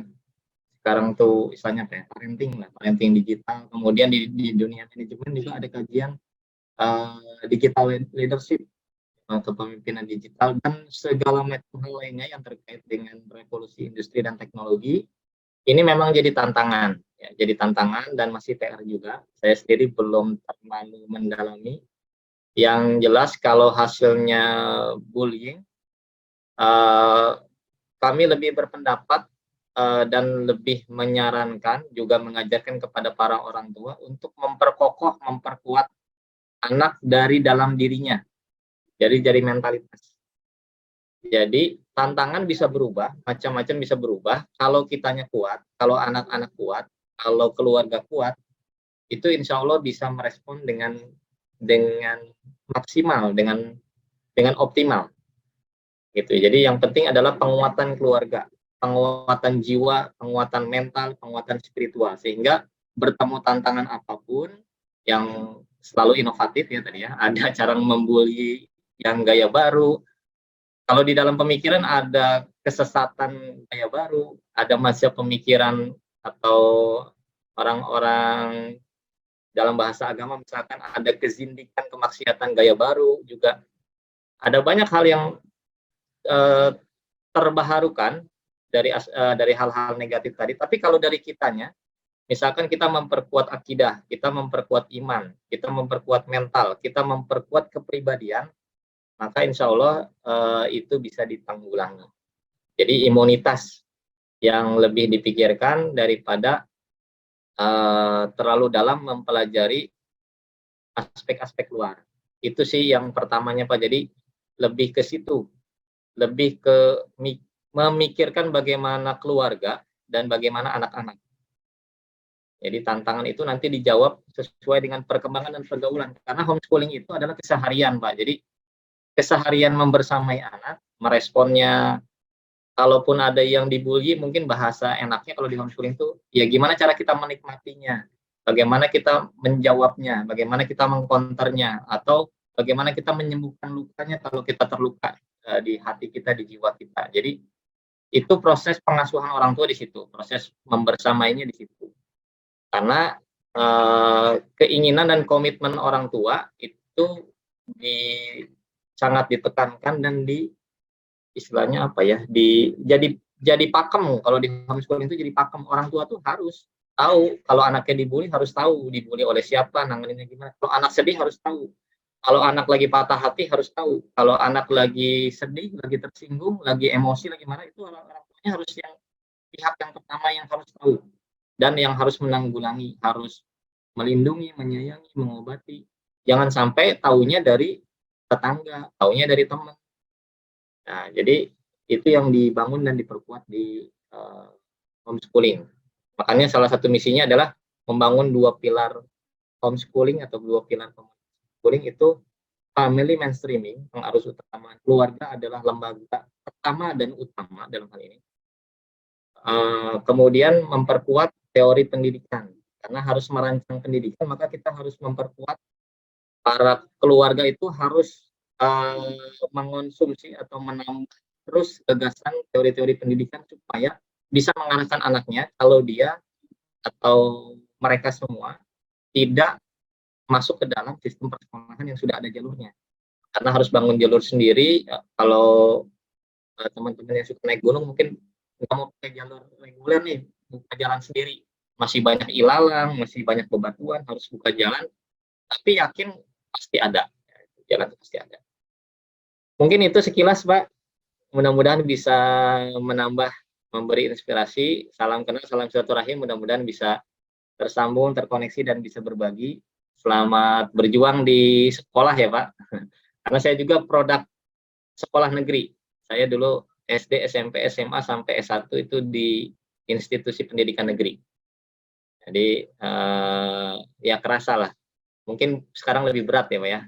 sekarang tuh istilahnya apa ya, parenting digital. Kemudian di dunia manajemen juga ada kajian digital leadership, kepemimpinan digital, dan segala macam hal lainnya yang terkait dengan revolusi industri dan teknologi. Ini memang jadi tantangan, ya, jadi tantangan dan masih PR juga. Saya sendiri belum terlalu mendalami. Yang jelas kalau hasilnya bullying, kami lebih berpendapat dan lebih menyarankan, juga mengajarkan kepada para orang tua untuk memperkokoh, memperkuat anak dari dalam dirinya, dari mentalitas. Jadi tantangan bisa berubah, macam-macam bisa berubah. Kalau kitanya kuat, kalau anak-anak kuat, kalau keluarga kuat, itu insya Allah bisa merespon dengan maksimal, dengan optimal. Gitu. Jadi yang penting adalah penguatan keluarga, penguatan jiwa, penguatan mental, penguatan spiritual, sehingga bertemu tantangan apapun yang selalu inovatif ya tadi ya, ada cara membuli yang gaya baru. Kalau di dalam pemikiran ada kesesatan gaya baru, ada mazhab pemikiran atau orang-orang dalam bahasa agama misalkan ada kezindikan, kemaksiatan gaya baru, juga ada banyak hal yang terbaharukan dari hal-hal negatif tadi. Tapi kalau dari kitanya, misalkan kita memperkuat akidah, kita memperkuat iman, kita memperkuat mental, kita memperkuat kepribadian, maka insya Allah itu bisa ditanggulangi. Jadi imunitas yang lebih dipikirkan daripada terlalu dalam mempelajari aspek-aspek luar. Itu sih yang pertamanya Pak. Jadi lebih ke situ, lebih ke memikirkan bagaimana keluarga dan bagaimana anak-anak. Jadi tantangan itu nanti dijawab sesuai dengan perkembangan dan pergaulan. Karena homeschooling itu adalah keseharian Pak. Jadi keseharian membersamai anak, meresponnya. Kalaupun ada yang dibully, mungkin bahasa enaknya kalau di homeschooling itu, ya gimana cara kita menikmatinya, bagaimana kita menjawabnya, bagaimana kita mengkonternya, atau bagaimana kita menyembuhkan lukanya kalau kita terluka di hati kita, di jiwa kita. Jadi itu proses pengasuhan orang tua di situ, proses membersamainya di situ. Karena keinginan dan komitmen orang tua itu sangat ditekankan dan istilahnya apa ya, jadi pakem. Kalau di homeschooling itu jadi pakem, orang tua tuh harus tahu kalau anaknya dibully, harus tahu dibully oleh siapa, nanganinnya gimana. Kalau anak sedih harus tahu Kalau anak lagi patah hati harus tahu. Kalau anak lagi sedih, lagi tersinggung, lagi emosi, lagi marah, itu orang tuanya harus yang pihak yang pertama yang harus tahu dan yang harus menanggulangi, harus melindungi, menyayangi, mengobati. Jangan sampai taunya dari tetangga, taunya dari teman. Nah, jadi itu yang dibangun dan diperkuat di homeschooling. Makanya salah satu misinya adalah membangun 2 pilar homeschooling atau 2 pilar homeschooling itu family mainstreaming, pengarus utama keluarga adalah lembaga pertama dan utama dalam hal ini. Kemudian memperkuat teori pendidikan, karena harus merancang pendidikan, maka kita harus memperkuat para keluarga itu harus mengonsumsi atau menambah terus gagasan teori-teori pendidikan supaya bisa mengarahkan anaknya kalau dia atau mereka semua tidak masuk ke dalam sistem persekolahan yang sudah ada jalurnya. Karena harus bangun jalur sendiri. Kalau teman-teman yang suka naik gunung mungkin nggak mau pakai jalur reguler nih, buka jalan sendiri. Masih banyak ilalang, masih banyak bebatuan, harus buka jalan. Tapi yakin pasti ada, jalan pasti ada. Mungkin itu sekilas, Pak. Mudah-mudahan bisa menambah, memberi inspirasi. Salam kenal, salam silaturahim. Mudah-mudahan bisa tersambung, terkoneksi, dan bisa berbagi. Selamat berjuang di sekolah ya, Pak. Karena saya juga produk sekolah negeri. Saya dulu SD, SMP, SMA, sampai S1 itu di institusi pendidikan negeri. Jadi, ya kerasa lah. Mungkin sekarang lebih berat ya, Pak ya.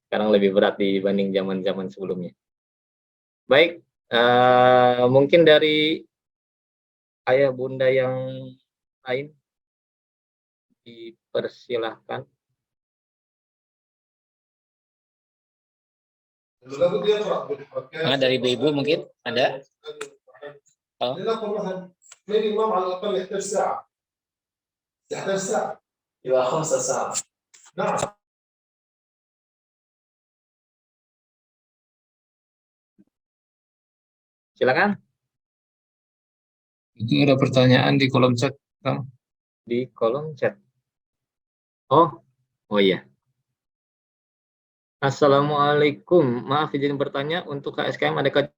Sekarang lebih berat dibanding zaman-zaman sebelumnya. Baik, mungkin dari ayah bunda yang lain dipersilahkan. Dari ibu mungkin ada. Oh. مينيمم على الاقل يحتاج ساعه يحتاج ساعه يبقى 5 ساعات نعم Silakan. Itu ada pertanyaan di kolom chat, Kang. Di kolom chat. Oh iya. Assalamualaikum. Maaf izin bertanya, untuk KSKM adakah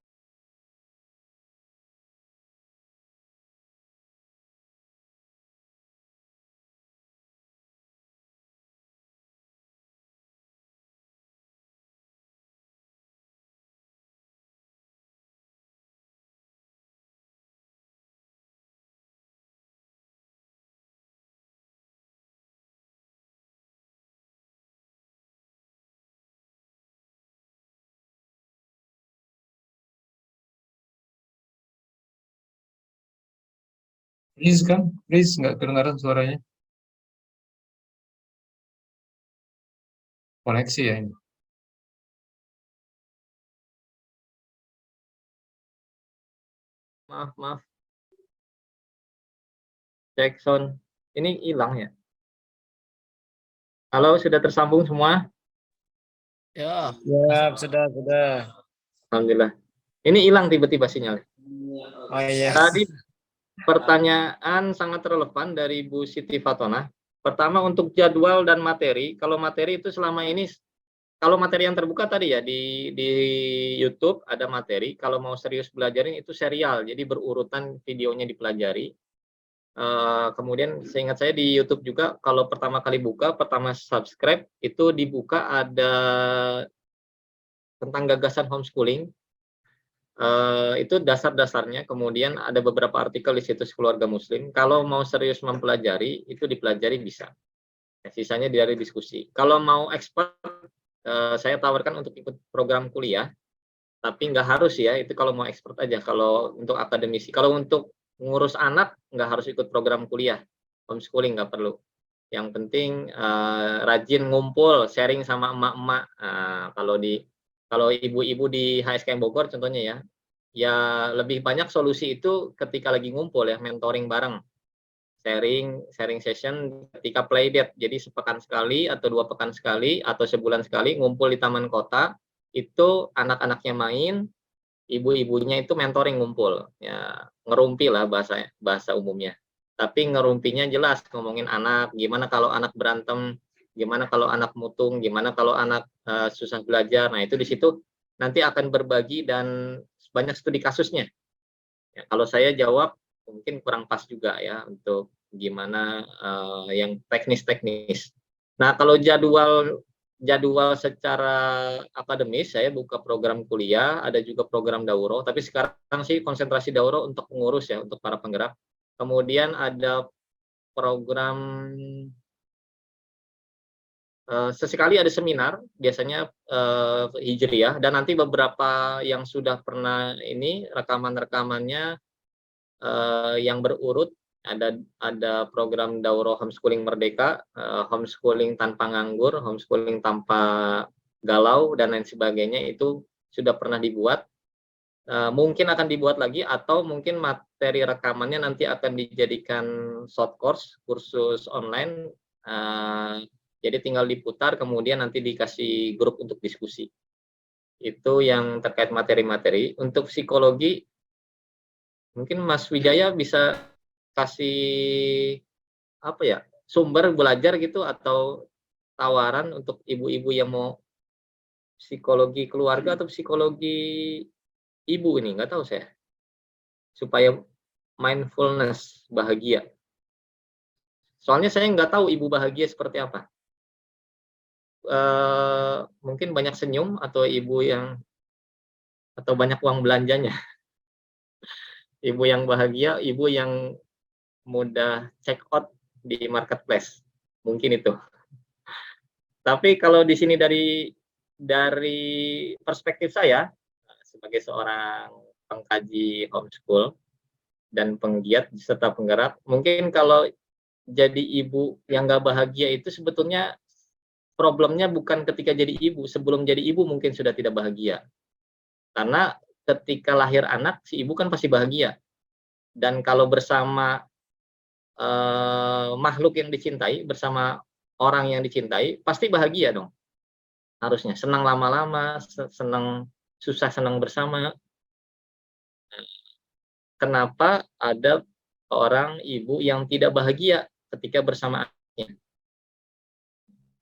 Please, Kang. Please, nggak kedengaran suaranya. Koneksi ya ini. maaf. Cek sound. Ini hilang ya? Halo, sudah tersambung semua? Ya, Ya, sudah. Alhamdulillah. Ini hilang tiba-tiba sinyal. Oh iya. Tadi pertanyaan sangat relevan dari Bu Siti Fatona. Pertama untuk jadwal dan materi. Kalau materi itu selama ini, kalau materi yang terbuka tadi ya di YouTube ada materi. Kalau mau serius belajarin itu serial, jadi berurutan videonya dipelajari. Kemudian seingat saya di YouTube juga kalau pertama kali buka, pertama subscribe itu dibuka ada tentang gagasan homeschooling. Itu dasar-dasarnya, kemudian ada beberapa artikel di situs Keluarga Muslim. Kalau mau serius mempelajari, itu dipelajari bisa. Sisanya dari diskusi. Kalau mau expert, saya tawarkan untuk ikut program kuliah, tapi nggak harus ya, itu kalau mau expert aja. Kalau untuk akademisi, kalau untuk ngurus anak, nggak harus ikut program kuliah. Homeschooling nggak perlu. Yang penting rajin ngumpul, sharing sama emak-emak. Kalau ibu-ibu di HSKM Bogor contohnya ya lebih banyak solusi itu ketika lagi ngumpul ya, mentoring bareng, sharing session ketika playdate. Jadi sepekan sekali atau 2 pekan sekali atau sebulan sekali ngumpul di taman kota, itu anak-anaknya main, ibu-ibunya itu mentoring ngumpul. Ya, ngerumpi lah bahasa umumnya. Tapi ngerumpinya jelas, ngomongin anak, gimana kalau anak berantem gimana kalau anak mutung, gimana kalau anak susah belajar. Nah, itu di situ nanti akan berbagi dan banyak studi kasusnya. Ya, kalau saya jawab mungkin kurang pas juga ya untuk gimana yang teknis-teknis. Nah, kalau jadwal secara akademis, saya buka program kuliah, ada juga program dauro, tapi sekarang sih konsentrasi dauro untuk pengurus ya, untuk para penggerak. Kemudian ada program sesekali ada seminar, biasanya Hijriyah, dan nanti beberapa yang sudah pernah ini rekaman-rekamannya yang berurut, ada program Dauro Homeschooling Merdeka, homeschooling tanpa nganggur, homeschooling tanpa galau, dan lain sebagainya, itu sudah pernah dibuat. Mungkin akan dibuat lagi, atau mungkin materi rekamannya nanti akan dijadikan short course, kursus online. Jadi tinggal diputar, kemudian nanti dikasih grup untuk diskusi. Itu yang terkait materi-materi. Untuk psikologi, mungkin Mas Wijaya bisa kasih apa ya, sumber belajar gitu, atau tawaran untuk ibu-ibu yang mau psikologi keluarga atau psikologi ibu, ini nggak tahu saya, supaya mindfulness bahagia. Soalnya saya nggak tahu ibu bahagia seperti apa. Mungkin banyak senyum, atau ibu yang, atau banyak uang belanjanya. Ibu yang bahagia, ibu yang mudah check out di marketplace, mungkin itu. Tapi kalau di sini dari perspektif saya sebagai seorang pengkaji homeschool dan penggiat serta penggerak, mungkin kalau jadi ibu yang nggak bahagia itu sebetulnya problemnya bukan ketika jadi ibu, sebelum jadi ibu mungkin sudah tidak bahagia. Karena ketika lahir anak, si ibu kan pasti bahagia. Dan kalau bersama makhluk yang dicintai, bersama orang yang dicintai, pasti bahagia dong. Harusnya senang lama-lama, senang susah senang bersama. Kenapa ada orang ibu yang tidak bahagia ketika bersama anaknya?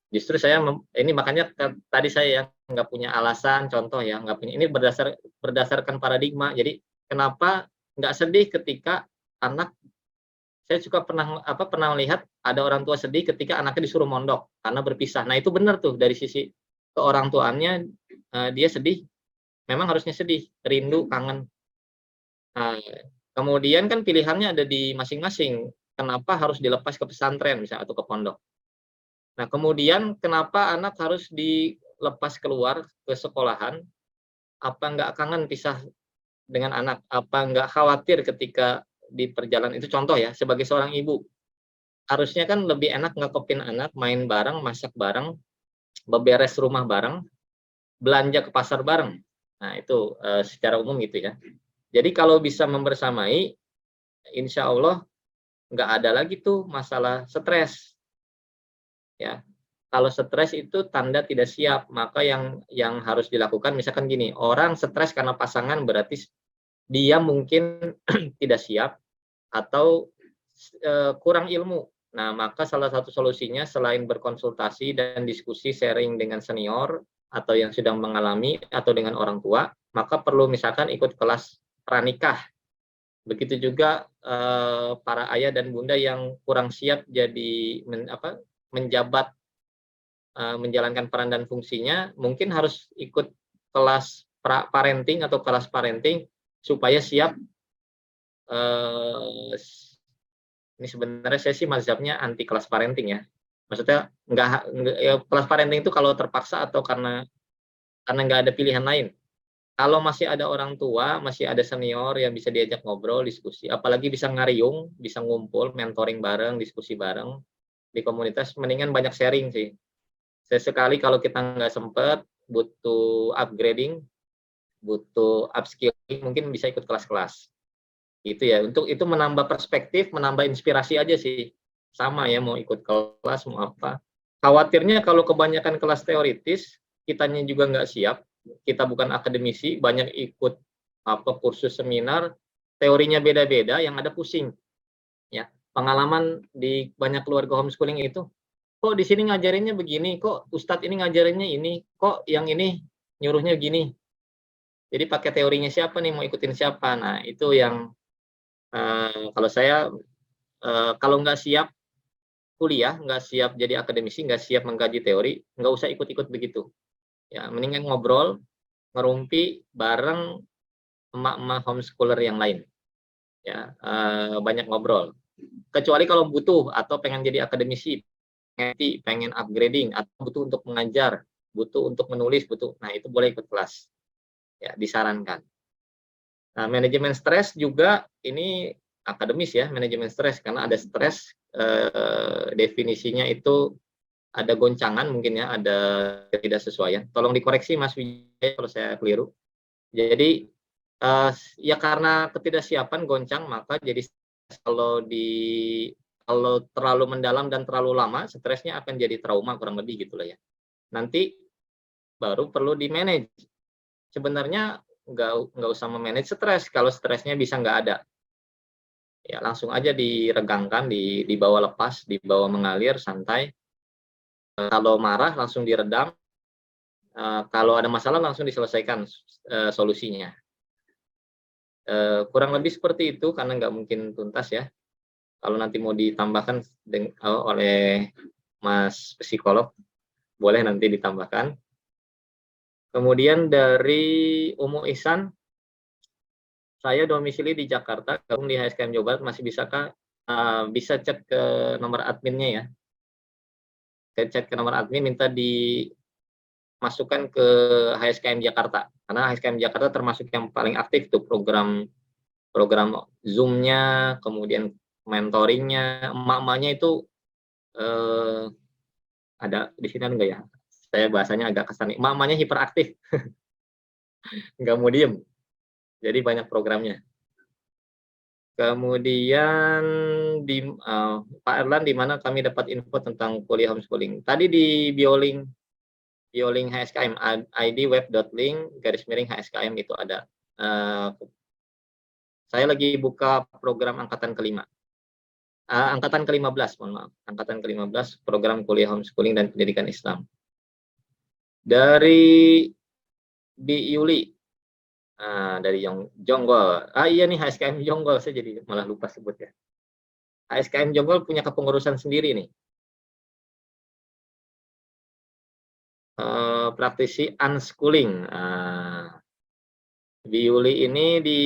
Justru saya ini makanya tadi saya yang nggak punya alasan, contoh ya, nggak punya, ini berdasarkan paradigma. Jadi kenapa nggak sedih ketika anak, saya juga pernah melihat ada orang tua sedih ketika anaknya disuruh mondok karena berpisah. Nah, itu benar tuh, dari sisi ke orang tuanya, dia sedih, memang harusnya sedih, rindu, kangen. Nah, kemudian kan pilihannya ada di masing-masing, kenapa harus dilepas ke pesantren misalnya atau ke pondok. Nah, kemudian kenapa anak harus dilepas keluar ke sekolahan? Apa nggak kangen pisah dengan anak? Apa nggak khawatir ketika di perjalanan itu? Contoh ya, sebagai seorang ibu, harusnya kan lebih enak ngekopin anak, main bareng, masak bareng, beberes rumah bareng, belanja ke pasar bareng. Nah, itu secara umum gitu ya. Jadi kalau bisa membersamai, insya Allah nggak ada lagi tuh masalah stres. Ya, kalau stres itu tanda tidak siap, maka yang harus dilakukan misalkan gini, orang stres karena pasangan berarti dia mungkin tidak siap atau kurang ilmu. Nah, maka salah satu solusinya selain berkonsultasi dan diskusi sharing dengan senior atau yang sedang mengalami atau dengan orang tua, maka perlu misalkan ikut kelas pranikah. Begitu juga para ayah dan bunda yang kurang siap jadi menjabat, menjalankan peran dan fungsinya, mungkin harus ikut kelas parenting atau kelas parenting supaya siap. Ini sebenarnya saya sih mazhabnya anti kelas parenting ya. Maksudnya nggak ya, kelas parenting itu kalau terpaksa atau karena nggak ada pilihan lain. Kalau masih ada orang tua, masih ada senior yang bisa diajak ngobrol, diskusi, apalagi bisa ngariung, bisa ngumpul, mentoring bareng, diskusi bareng di komunitas, mendingan banyak sharing sih. Sesekali kalau kita nggak sempet, butuh upgrading, butuh upskilling, mungkin bisa ikut kelas-kelas. Gitu ya. Untuk itu menambah perspektif, menambah inspirasi aja sih. Sama ya, mau ikut kelas, mau apa. Khawatirnya kalau kebanyakan kelas teoritis, kitanya juga nggak siap, kita bukan akademisi, banyak ikut kursus seminar, teorinya beda-beda, yang ada pusing. Ya, pengalaman di banyak keluarga homeschooling itu, kok di sini ngajarinnya begini, kok Ustadz ini ngajarinnya ini, kok yang ini nyuruhnya gini. Jadi pakai teorinya siapa nih, mau ikutin siapa. Nah, itu yang kalau saya kalau nggak siap kuliah, nggak siap jadi akademisi, nggak siap mengkaji teori, nggak usah ikut-ikut begitu. Ya, mendingan ngobrol, ngerumpi bareng emak-emak homeschooler yang lain. Ya, banyak ngobrol. Kecuali kalau butuh atau pengen jadi akademisi, pengen upgrading atau butuh untuk mengajar, butuh untuk menulis, butuh. Nah, itu boleh ikut kelas. Ya, disarankan. Nah, manajemen stres juga ini akademis ya, manajemen stres, karena ada stres definisinya itu ada goncangan mungkin ya, ada ketidaksesuaian. Tolong dikoreksi Mas Wijaya kalau saya keliru. Jadi ya karena ketidaksiapan goncang, maka jadi kalau terlalu mendalam dan terlalu lama, stresnya akan jadi trauma kurang lebih gitulah ya. Nanti baru perlu di manage. Sebenarnya nggak usah memanage stres kalau stresnya bisa nggak ada. Ya langsung aja diregangkan, dibawa lepas, dibawa mengalir santai. Kalau marah langsung diredam. Kalau ada masalah langsung diselesaikan solusinya. Kurang lebih seperti itu karena nggak mungkin tuntas ya. Kalau nanti mau ditambahkan oleh Mas psikolog, boleh nanti ditambahkan. Kemudian dari Umu Ihsan, saya domisili di Jakarta, gabung di HSKM Jawa Barat, masih bisakah? Bisa cek ke nomor adminnya ya. Cek ke nomor admin, minta dimasukkan ke HSKM Jakarta. Karena HSKM Jakarta termasuk yang paling aktif tuh program Zoom-nya, kemudian mentoringnya, emak-emaknya itu ada di sini enggak ya? Saya bahasanya agak kesan, emak-emaknya hiperaktif, nggak mau diem. Jadi banyak programnya. Kemudian Pak Erlan, di mana kami dapat info tentang kuliah homeschooling? Tadi di Biolink HSKM, ID web.link/HSKM itu ada. Saya lagi buka program angkatan kelima. Angkatan ke-15, mohon maaf. Angkatan ke-15, program kuliah homeschooling dan pendidikan Islam. Dari Bi Yuli, dari Jonggol. Iya nih HSKM Jonggol, saya jadi malah lupa sebut ya. HSKM Jonggol punya kepengurusan sendiri nih. Praktisi unschooling. Bi Yuli ini di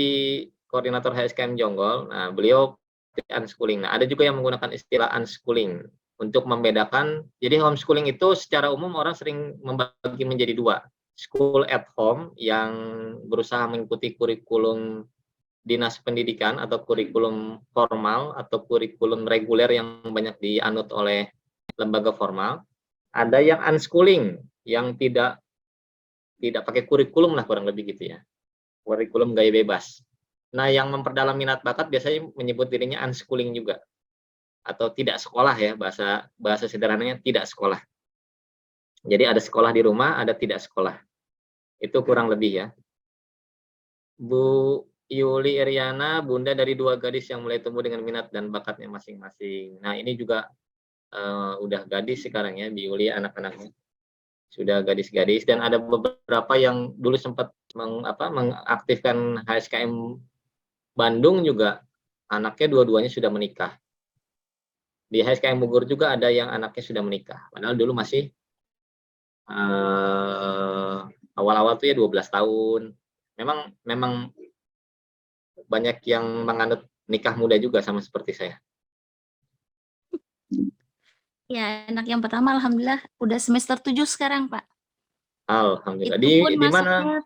koordinator HSKM Jonggol. Nah, beliau unschooling. Nah, ada juga yang menggunakan istilah unschooling untuk membedakan. Jadi homeschooling itu secara umum orang sering membagi menjadi dua. School at home yang berusaha mengikuti kurikulum dinas pendidikan atau kurikulum formal atau kurikulum reguler yang banyak dianut oleh lembaga formal. Ada yang unschooling yang tidak pakai kurikulum lah kurang lebih gitu ya. Kurikulum gaya bebas. Nah, yang memperdalam minat bakat biasanya menyebut dirinya unschooling juga. Atau tidak sekolah ya, bahasa sederhananya tidak sekolah. Jadi ada sekolah di rumah, ada tidak sekolah. Itu kurang lebih ya. Bu Yuli Iriana, bunda dari 2 gadis yang mulai tumbuh dengan minat dan bakatnya masing-masing. Nah, ini juga udah gadis sekarang ya, Bu Yuli anak-anaknya. Sudah gadis-gadis, dan ada beberapa yang dulu sempat mengaktifkan HSKM Bandung juga, anaknya dua-duanya sudah menikah. Di HSKM Bogor juga ada yang anaknya sudah menikah. Padahal dulu masih awal-awal tuh ya 12 tahun. Memang banyak yang menganut nikah muda juga sama seperti saya. Ya, anak yang pertama alhamdulillah udah semester 7 sekarang, Pak. Alhamdulillah. Itu pun Di mana?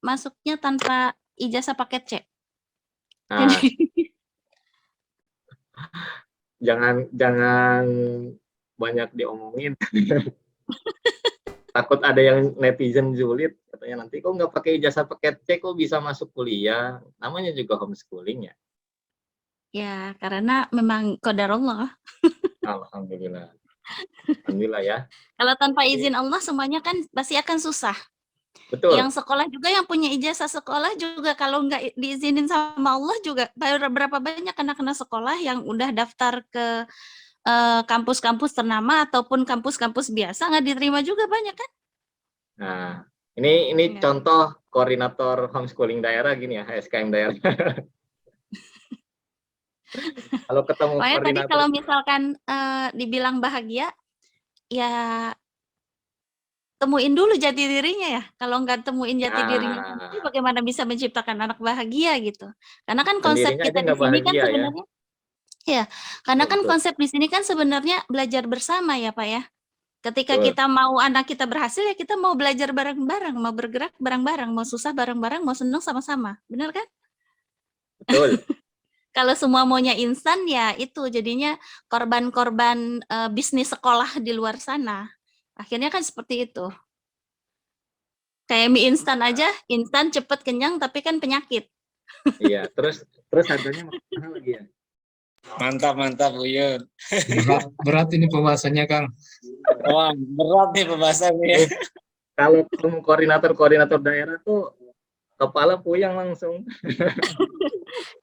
masuknya tanpa ijazah paket C. Nah, jangan banyak diomongin. Takut ada yang netizen julid, katanya nanti kok nggak pakai ijazah paket C kok bisa masuk kuliah. Namanya juga homeschooling ya. Ya, karena memang qadarullah. Alhamdulillah. Alhamdulillah ya. Kalau tanpa izin Allah semuanya kan pasti akan susah. Betul. Yang sekolah juga, yang punya ijazah sekolah juga, kalau nggak diizinin sama Allah juga, berapa banyak anak-anak sekolah yang udah daftar ke kampus-kampus ternama ataupun kampus-kampus biasa nggak diterima juga banyak kan? Nah, ini Ya. contoh koordinator homeschooling daerah gini ya, HSKM daerah. Kalau ketemu Makanya tadi koordinator, kalau misalkan dibilang bahagia, ya temuin dulu jati dirinya ya. Kalau nggak temuin jati dirinya sendiri, bagaimana bisa menciptakan anak bahagia gitu? Karena kan konsep sendirinya aja kita di nggak sini kan bahagia ya. sebenarnya, ya, karena kan Betul, konsep di sini kan sebenarnya belajar bersama ya Pak ya. Ketika betul, kita mau anak kita berhasil ya kita mau belajar bareng-bareng, mau bergerak bareng-bareng, mau susah bareng-bareng, mau seneng sama-sama, benar kan? betul. Kalau semua maunya instan ya itu jadinya korban-korban bisnis sekolah di luar sana. Akhirnya kan seperti itu. Kayak mie instan aja, instan cepet kenyang tapi kan penyakit. Iya, terus harganya mahal lagi ya. Mantap Buyun. Berat ini pembahasannya, Kang. Wah, berat nih pembahasannya. Kalau ketemu koordinator daerah tuh kepala puyeng langsung.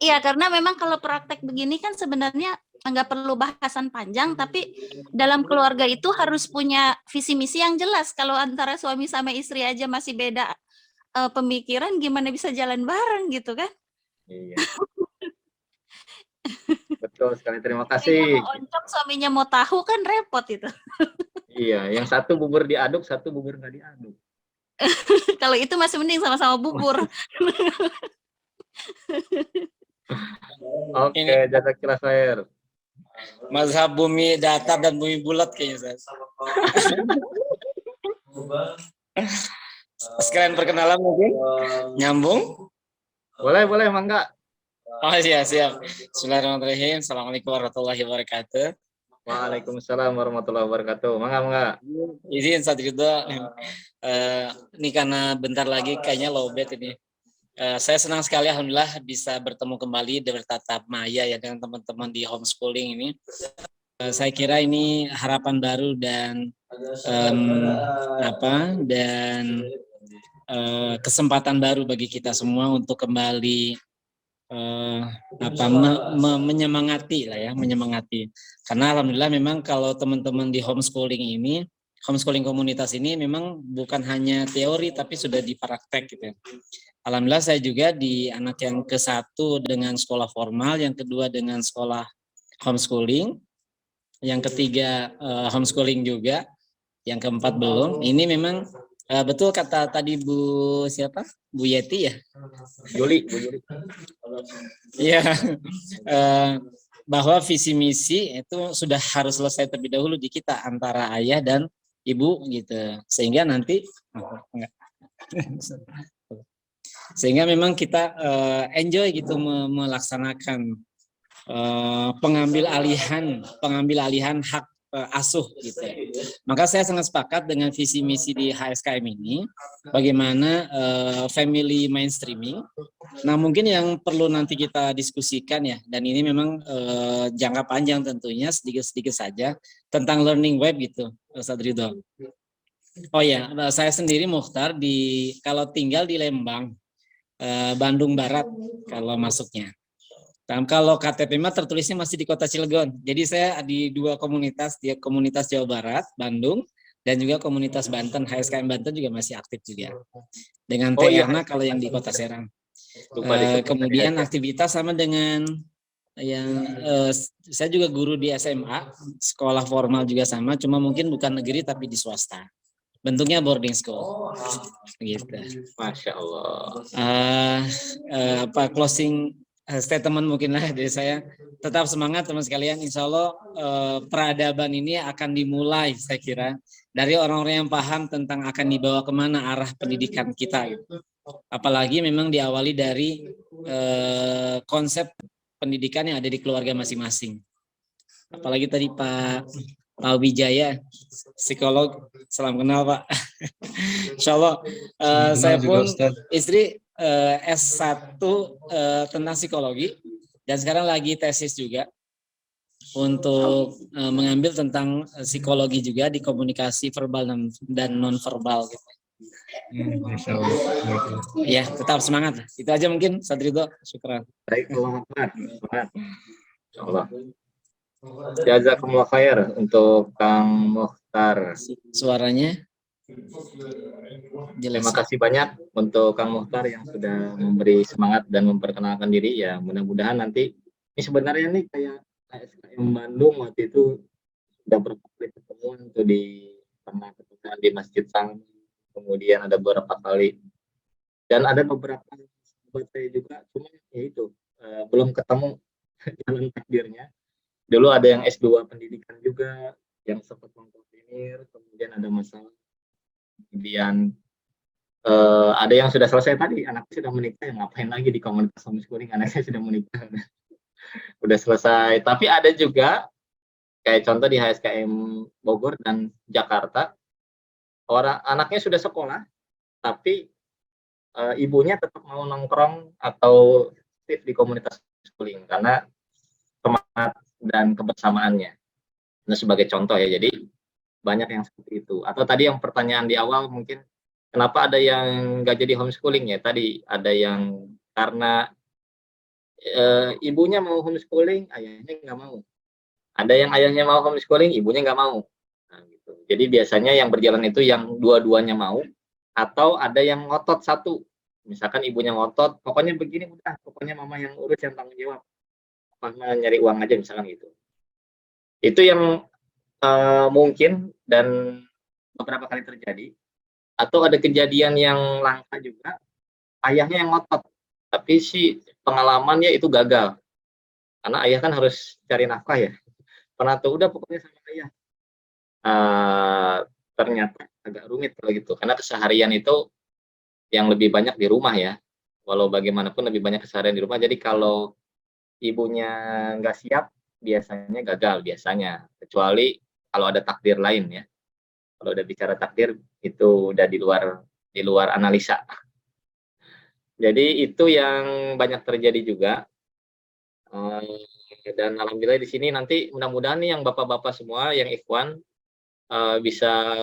Iya, karena memang kalau praktek begini kan sebenarnya nggak perlu bahasan panjang, tapi dalam keluarga itu harus punya visi misi yang jelas. Kalau antara suami sama istri aja masih beda pemikiran, gimana bisa jalan bareng gitu kan? Iya. Betul sekali, terima Istrinya kasih. mau oncom, suaminya mau tahu kan repot itu. Iya, yang satu bubur diaduk, satu bubur nggak diaduk. Kalau itu masih mending sama-sama bubur. Oke, jazakallah khair. Mazhab bumi datar dan bumi bulat kayaknya. Sekalian perkenalan mungkin? Nyambung? Boleh, mangga. Oh iya, siap. Bismillahirrahmanirrahim. Assalamualaikum warahmatullahi wabarakatuh. Waalaikumsalam warahmatullahi wabarakatuh. Mangga. Izin saat itu, ini karena bentar lagi kayaknya lowbat ini. Saya senang sekali alhamdulillah bisa bertemu kembali bertatap maya ya dengan teman-teman di homeschooling ini. Saya kira ini harapan baru dan kesempatan baru bagi kita semua untuk kembali menyemangati lah ya, menyemangati. Karena alhamdulillah memang kalau teman-teman di homeschooling komunitas ini memang bukan hanya teori tapi sudah dipraktek gitu ya. Alhamdulillah saya juga di anak yang ke-1 dengan sekolah formal, yang kedua dengan sekolah homeschooling, yang ketiga homeschooling juga, yang keempat belum. Ini memang betul kata tadi Bu Yeti ya? Bu Yuli. Iya, bahwa visi misi itu sudah harus selesai terlebih dahulu di kita antara ayah dan ibu gitu, sehingga nanti memang kita enjoy gitu melaksanakan pengambil alihan hak asuh gitu. Maka saya sangat sepakat dengan visi misi di HSKM ini, bagaimana family mainstreaming. Nah mungkin yang perlu nanti kita diskusikan ya, dan ini memang jangka panjang tentunya, sedikit-sedikit saja tentang learning web gitu, Ustaz Ridho. Oh ya, saya sendiri Mukhtar kalau tinggal di Lembang, Bandung Barat kalau masuknya. Kalau KTP mah tertulisnya masih di Kota Cilegon. Jadi saya di 2 komunitas, di komunitas Jawa Barat, Bandung, dan juga komunitas Banten, HSKM Banten juga masih aktif juga. Dengan TRNA kalau yang di Kota Serang. Kemudian aktivitas sama dengan yang saya juga guru di SMA, sekolah formal juga sama, cuma mungkin bukan negeri tapi di swasta. Bentuknya boarding school. Gitu. Masya Allah. Closing statement mungkin lah dari saya. Tetap semangat teman sekalian. Insya Allah peradaban ini akan dimulai saya kira dari orang-orang yang paham tentang akan dibawa kemana arah pendidikan kita. Apalagi memang diawali dari konsep pendidikan yang ada di keluarga masing-masing. Apalagi tadi Pak Wijaya, psikolog, salam kenal Pak. Insya Allah saya pun istri S1 tentang psikologi dan sekarang lagi tesis juga untuk mengambil tentang psikologi juga di komunikasi verbal dan non-verbal gitu. Ya, tetap semangat. Itu aja mungkin, Ustaz Ridho. Syukran. Baik, Allah. Jazakumullah khair untuk Kang Muhtar. Suaranya Terima jelas. kasih banyak untuk Kang Muhtar yang sudah memberi semangat dan memperkenalkan diri. Ya, mudah-mudahan nanti ini sebenarnya nih kayak HSKM Bandung waktu itu sudah berapa kali pertemuan tuh pernah ketemu di Masjid Sang, kemudian ada beberapa kali dan ada beberapa sahabat saya juga, cuma ya itu belum ketemu jalan takdirnya. Dulu ada yang S2 pendidikan juga yang sempat mengkoordinir, kemudian ada masalah, kemudian ada yang sudah selesai tadi, anaknya sudah menikah, yang ngapain lagi di komunitas homeschooling, anaknya sudah menikah, udah selesai. Tapi ada juga kayak contoh di HSKM Bogor dan Jakarta, orang anaknya sudah sekolah, tapi ibunya tetap mau nongkrong atau aktif di komunitas homeschooling karena semangat dan kebersamaannya. Nah, sebagai contoh ya, jadi banyak yang seperti itu. Atau tadi yang pertanyaan di awal mungkin, kenapa ada yang nggak jadi homeschooling ya? Tadi ada yang karena ibunya mau homeschooling, ayahnya nggak mau. Ada yang ayahnya mau homeschooling, ibunya nggak mau. Nah, gitu. Jadi biasanya yang berjalan itu yang dua-duanya mau, atau ada yang ngotot satu. Misalkan ibunya ngotot, pokoknya begini udah, pokoknya mama yang urus, yang tanggung jawab. Mama nyari uang aja misalkan gitu. Itu yang mungkin dan beberapa kali terjadi. Atau ada kejadian yang langka juga, ayahnya yang ngotot, tapi si pengalamannya itu gagal. Karena ayah kan harus cari nafkah ya. Pernah tuh udah pokoknya sama ayah. Ternyata agak rumit kalau gitu, karena keseharian itu yang lebih banyak di rumah ya. Walau bagaimanapun lebih banyak keseharian di rumah. Jadi kalau ibunya nggak siap, biasanya gagal biasanya. Kecuali kalau ada takdir lain ya. Kalau udah bicara takdir itu udah di luar analisa. Jadi itu yang banyak terjadi juga. Dan alhamdulillah di sini nanti mudah-mudahan nih yang bapak-bapak semua yang ikhwan bisa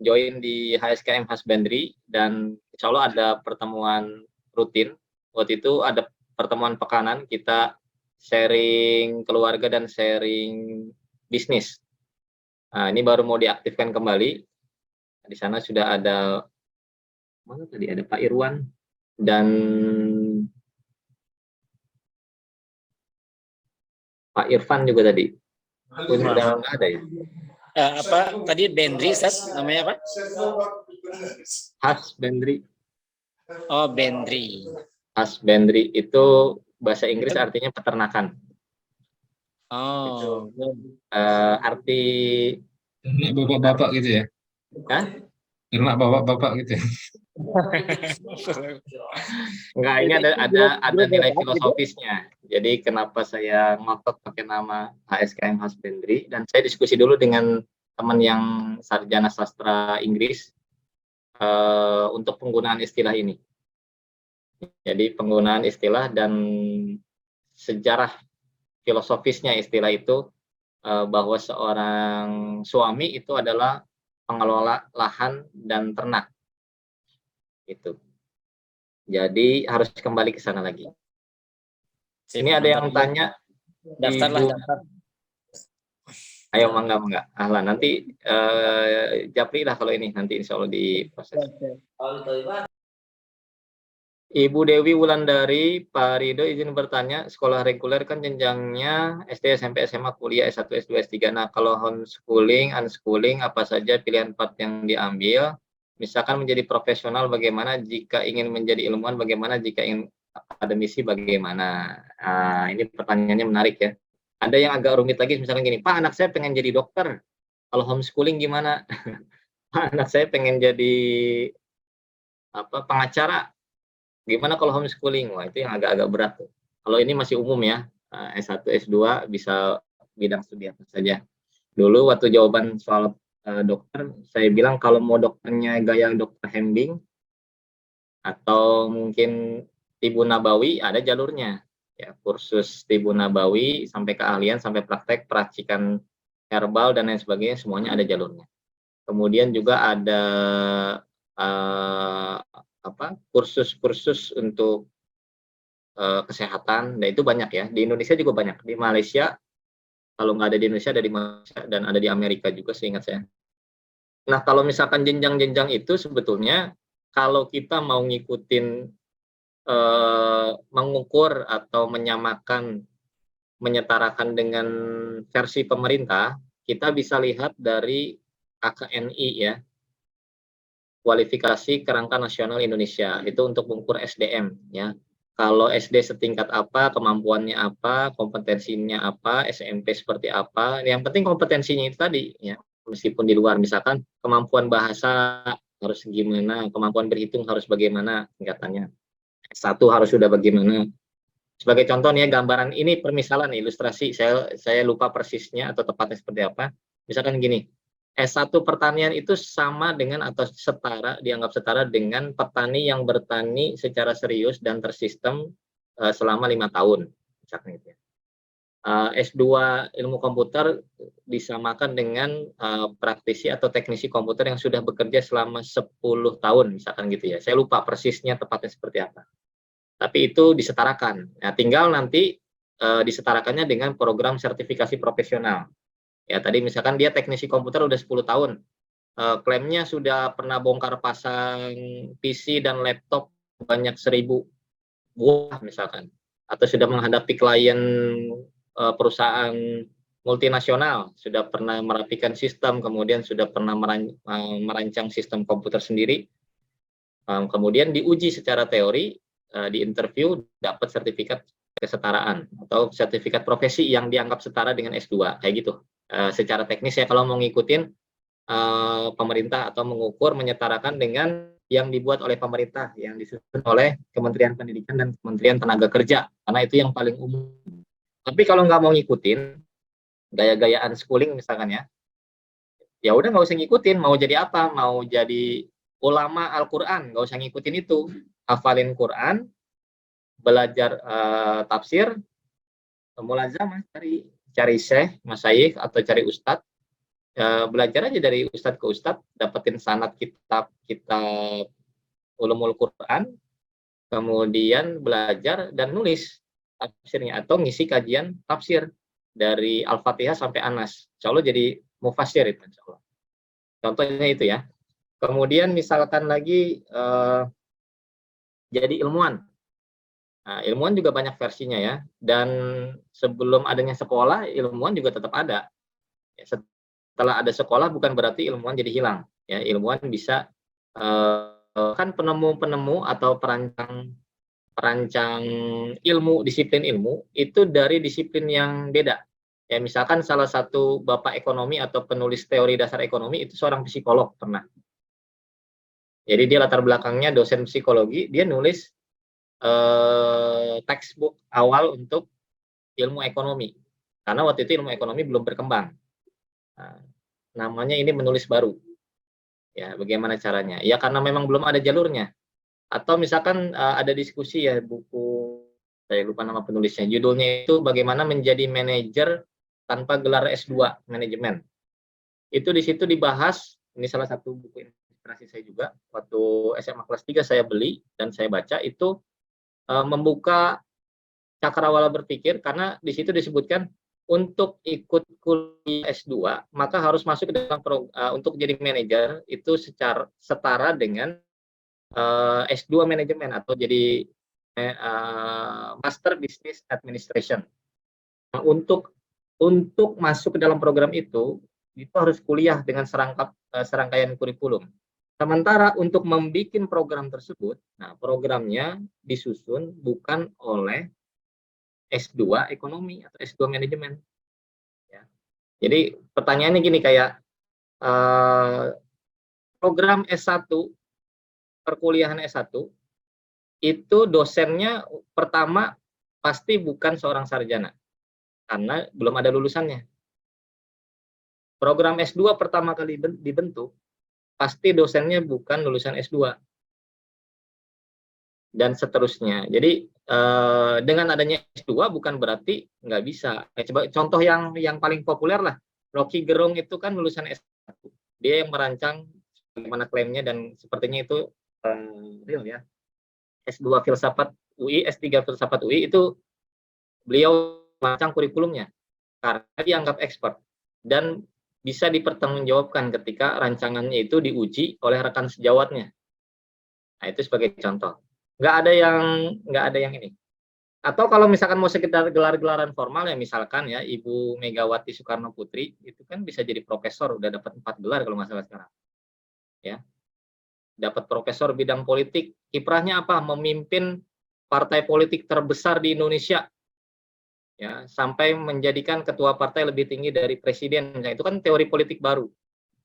join di HSKM Hasbandri, dan insya Allah ada pertemuan rutin. Waktu itu ada pertemuan pekanan, kita sharing keluarga dan sharing bisnis. Nah, ini baru mau diaktifkan kembali. Di sana sudah ada, mana tadi, ada Pak Irwan dan Pak Irfan juga tadi. Udah nggak ada ya? Apa tadi Bendri, Ustaz? Namanya apa? Hasbandri. Oh, Bendri. Hasbandri itu bahasa Inggris artinya peternakan. Oh, Arti Bapak-bapak gitu ya? Hah? Ternak bapak-bapak gitu ya? Enggak, ini ada nilai filosofisnya. Jadi kenapa saya ngotot pakai nama HSKM Hasbandri, dan saya diskusi dulu dengan teman yang sarjana sastra Inggris untuk penggunaan istilah ini. Jadi penggunaan istilah dan sejarah filosofisnya istilah itu, bahwa seorang suami itu adalah pengelola lahan dan ternak. Itu. Jadi harus kembali ke sana lagi. Ini ada yang tanya, daftarlah, daftar. Ayo mangga. Ahlan, nanti japri lah kalau ini nanti insya Allah diproses. Ibu Dewi Wulandari, Pak Rido izin bertanya, sekolah reguler kan jenjangnya SD, SMP, SMA, kuliah, S1, S2, S3. Nah, kalau homeschooling, unschooling, apa saja pilihan path yang diambil? Misalkan menjadi profesional bagaimana, jika ingin menjadi ilmuwan bagaimana, jika ingin akademisi bagaimana? Nah, ini pertanyaannya menarik ya. Ada yang agak rumit lagi, misalkan gini, Pak, anak saya pengen jadi dokter, kalau homeschooling gimana? Pak, anak saya pengen jadi pengacara, gimana kalau homeschooling? Wah, itu yang agak-agak berat tuh. Kalau ini masih umum ya, S1, S2 bisa bidang studi apa saja. Dulu waktu jawaban soal dokter, saya bilang kalau mau dokternya gaya dokter Hembing atau mungkin Tibu Nabawi, ada jalurnya. Ya, kursus Tibu Nabawi sampai keahlian, sampai praktek, peracikan herbal dan lain sebagainya, semuanya ada jalurnya. Kemudian juga ada kursus-kursus untuk kesehatan, dan itu banyak ya. Di Indonesia juga banyak. Di Malaysia Kalau nggak ada di Indonesia, ada di Malaysia dan ada di Amerika juga seingat saya. Nah, kalau misalkan jenjang-jenjang itu sebetulnya kalau kita mau ngikutin mengukur atau menyamakan, menyetarakan dengan versi pemerintah, kita bisa lihat dari KKNI ya, kualifikasi kerangka nasional Indonesia, itu untuk mengukur SDM ya. Kalau SD setingkat apa, kemampuannya apa, kompetensinya apa, SMP seperti apa, yang penting kompetensinya itu tadi ya. Meskipun di luar, misalkan kemampuan bahasa harus gimana, kemampuan berhitung harus bagaimana tingkatannya, S1 harus sudah bagaimana. Sebagai contoh nih ya, gambaran ini permisalan ilustrasi, saya lupa persisnya atau tepatnya seperti apa. Misalkan gini, S1 pertanian itu sama dengan atau setara, dianggap setara dengan petani yang bertani secara serius dan tersistem selama 5 tahun. Misalkan gitu ya. S2 ilmu komputer disamakan dengan praktisi atau teknisi komputer yang sudah bekerja selama 10 tahun, misalkan gitu ya. Saya lupa persisnya tepatnya seperti apa. Tapi itu disetarakan. Nah, tinggal nanti disetarakannya dengan program sertifikasi profesional. Ya, tadi misalkan dia teknisi komputer udah 10 tahun. Klaimnya sudah pernah bongkar pasang PC dan laptop banyak 1000 buah misalkan. Atau sudah menghadapi klien perusahaan multinasional, sudah pernah merapikan sistem, kemudian sudah pernah merancang sistem komputer sendiri. Kemudian diuji secara teori, di interview dapat sertifikat kesetaraan atau sertifikat profesi yang dianggap setara dengan S2 kayak gitu. Secara teknis ya kalau mau ngikutin pemerintah atau mengukur menyetarakan dengan yang dibuat oleh pemerintah yang disusun oleh Kementerian Pendidikan dan Kementerian Tenaga Kerja karena itu yang paling umum. Tapi kalau nggak mau ngikutin gaya-gayaan schooling misalkan ya udah nggak usah ngikutin, mau jadi apa, mau jadi ulama Al-Quran, nggak usah ngikutin itu. Hafalin Quran, belajar tafsir, mulazamah, cari syekh, masyayikh atau cari ustadz, belajar aja dari ustadz ke ustadz, dapetin sanad kitab ulumul Quran, kemudian belajar dan nulis tafsirnya atau ngisi kajian tafsir dari Al-Fatihah sampai Anas. Insya Allah jadi mufassir itu, insya Allah. Contohnya itu ya. Kemudian misalkan lagi jadi ilmuwan. Nah, ilmuwan juga banyak versinya ya. Dan sebelum adanya sekolah, ilmuwan juga tetap ada. Ya, setelah ada sekolah bukan berarti ilmuwan jadi hilang. Ya, ilmuwan bisa kan penemu-penemu atau perancang ilmu, disiplin ilmu itu dari disiplin yang beda. Ya, misalkan salah satu bapak ekonomi atau penulis teori dasar ekonomi itu seorang psikolog pernah. Jadi dia latar belakangnya dosen psikologi, dia nulis textbook awal untuk ilmu ekonomi. Karena waktu itu ilmu ekonomi belum berkembang. Nah, namanya ini menulis baru. Ya, bagaimana caranya? Ya karena memang belum ada jalurnya. Atau misalkan ada diskusi ya buku, saya lupa nama penulisnya, judulnya itu bagaimana menjadi manajer tanpa gelar S2 manajemen. Itu di situ dibahas, ini salah satu buku inspirasi saya juga, waktu SMA kelas 3 saya beli dan saya baca itu membuka cakrawala berpikir karena di situ disebutkan untuk ikut kuliah S2 maka harus masuk ke dalam untuk jadi manajer itu secara setara dengan S2 manajemen atau jadi Master Business Administration. Nah, untuk masuk ke dalam program itu harus kuliah dengan serangkaian kurikulum. Sementara untuk membuat program tersebut, nah programnya disusun bukan oleh S2 ekonomi atau S2 manajemen. Ya. Jadi pertanyaannya gini kayak program S1, perkuliahan S1, itu dosennya pertama pasti bukan seorang sarjana, karena belum ada lulusannya. Program S2 pertama kali dibentuk, pasti dosennya bukan lulusan S2 dan seterusnya. Jadi dengan adanya S2 bukan berarti nggak bisa. Coba contoh yang paling populer lah, Rocky Gerung itu kan lulusan S1. Dia yang merancang bagaimana klaimnya dan sepertinya itu real ya. S2 filsafat UI, S3 filsafat UI itu beliau merancang kurikulumnya. karena dianggap expert dan bisa dipertanggungjawabkan ketika rancangannya itu diuji oleh rekan sejawatnya. Nah, itu sebagai contoh. Nggak ada yang ini. Atau kalau misalkan mau sekedar gelar-gelaran formal ya, misalkan ya Ibu Megawati Soekarno Putri itu kan bisa jadi profesor, udah dapat 4 gelar kalau nggak salah sekarang. Ya. Dapat profesor bidang politik, kiprahnya apa? Memimpin partai politik terbesar di Indonesia. Ya, sampai menjadikan ketua partai lebih tinggi dari presiden. Nah, itu kan teori politik baru.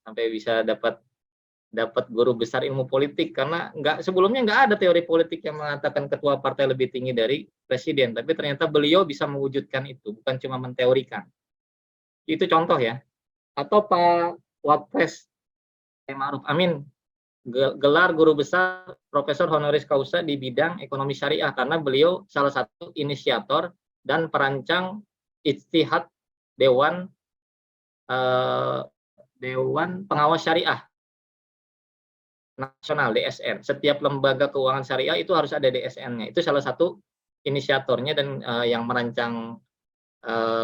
Sampai bisa dapat guru besar ilmu politik, karena sebelumnya nggak ada teori politik yang mengatakan ketua partai lebih tinggi dari presiden, tapi ternyata beliau bisa mewujudkan itu, bukan cuma menteorikan. Itu contoh ya. Atau Pak Wapres Ma'ruf Amin, gelar guru besar Profesor Honoris Causa di bidang ekonomi syariah, karena beliau salah satu inisiator dan perancang ijtihad Dewan Pengawas Syariah Nasional, DSN. Setiap lembaga keuangan syariah itu harus ada DSN-nya. Itu salah satu inisiatornya dan yang merancang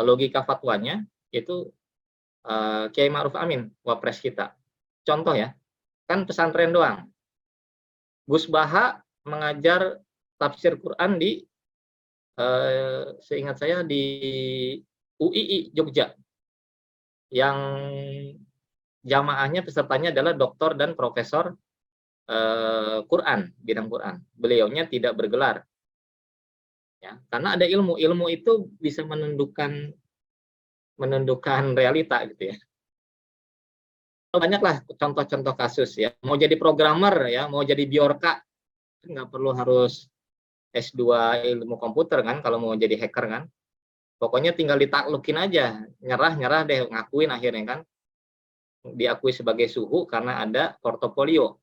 logika fatwanya itu Kiai Ma'ruf Amin, Wapres kita. Contoh ya, kan pesantren doang. Gus Baha mengajar tafsir Quran di seingat saya di UII Jogja, yang jamaahnya pesertanya adalah doktor dan profesor Quran, bidang Quran. Beliaunya tidak bergelar, ya, karena ada ilmu itu bisa menundukkan realita gitu ya. Banyaklah contoh-contoh kasus ya. Mau jadi programmer ya, mau jadi biorka, nggak perlu harus S2 ilmu komputer kan kalau mau jadi hacker kan. Pokoknya tinggal ditaklukin aja, nyerah deh, ngakuin akhirnya kan. Diakui sebagai suhu karena ada portofolio.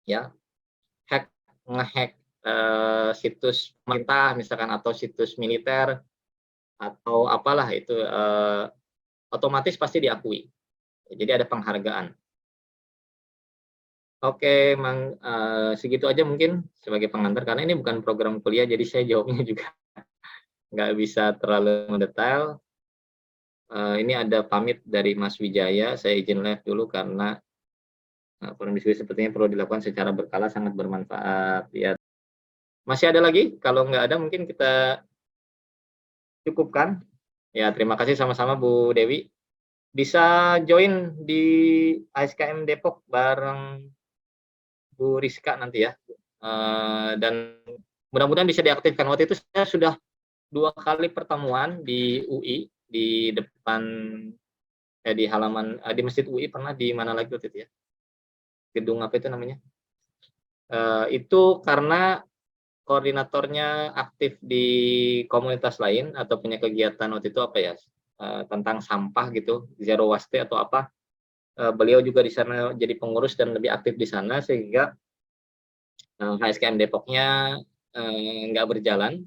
Ya, ngehack situs pemerintah misalkan atau situs militer atau apalah itu otomatis pasti diakui. Jadi ada penghargaan. Oke, segitu aja mungkin sebagai pengantar, karena ini bukan program kuliah, jadi saya jawabnya juga nggak bisa terlalu mendetail. Ini ada pamit dari Mas Wijaya, saya izin live dulu karena forum diskusi sepertinya perlu dilakukan secara berkala, sangat bermanfaat. Ya. Masih ada lagi? Kalau nggak ada mungkin kita cukupkan. Ya, terima kasih sama-sama Bu Dewi. Bisa join di ASKM Depok bareng Bu Rizka nanti ya. Dan mudah-mudahan bisa diaktifkan. Waktu itu saya sudah 2 kali pertemuan di UI, di depan di halaman di Masjid UI, pernah di mana lagi waktu itu ya? Gedung apa itu namanya? Itu karena koordinatornya aktif di komunitas lain atau punya kegiatan waktu itu apa ya, tentang sampah gitu, zero waste atau apa. Beliau juga di sana jadi pengurus dan lebih aktif di sana, sehingga HSKM Depoknya nggak berjalan.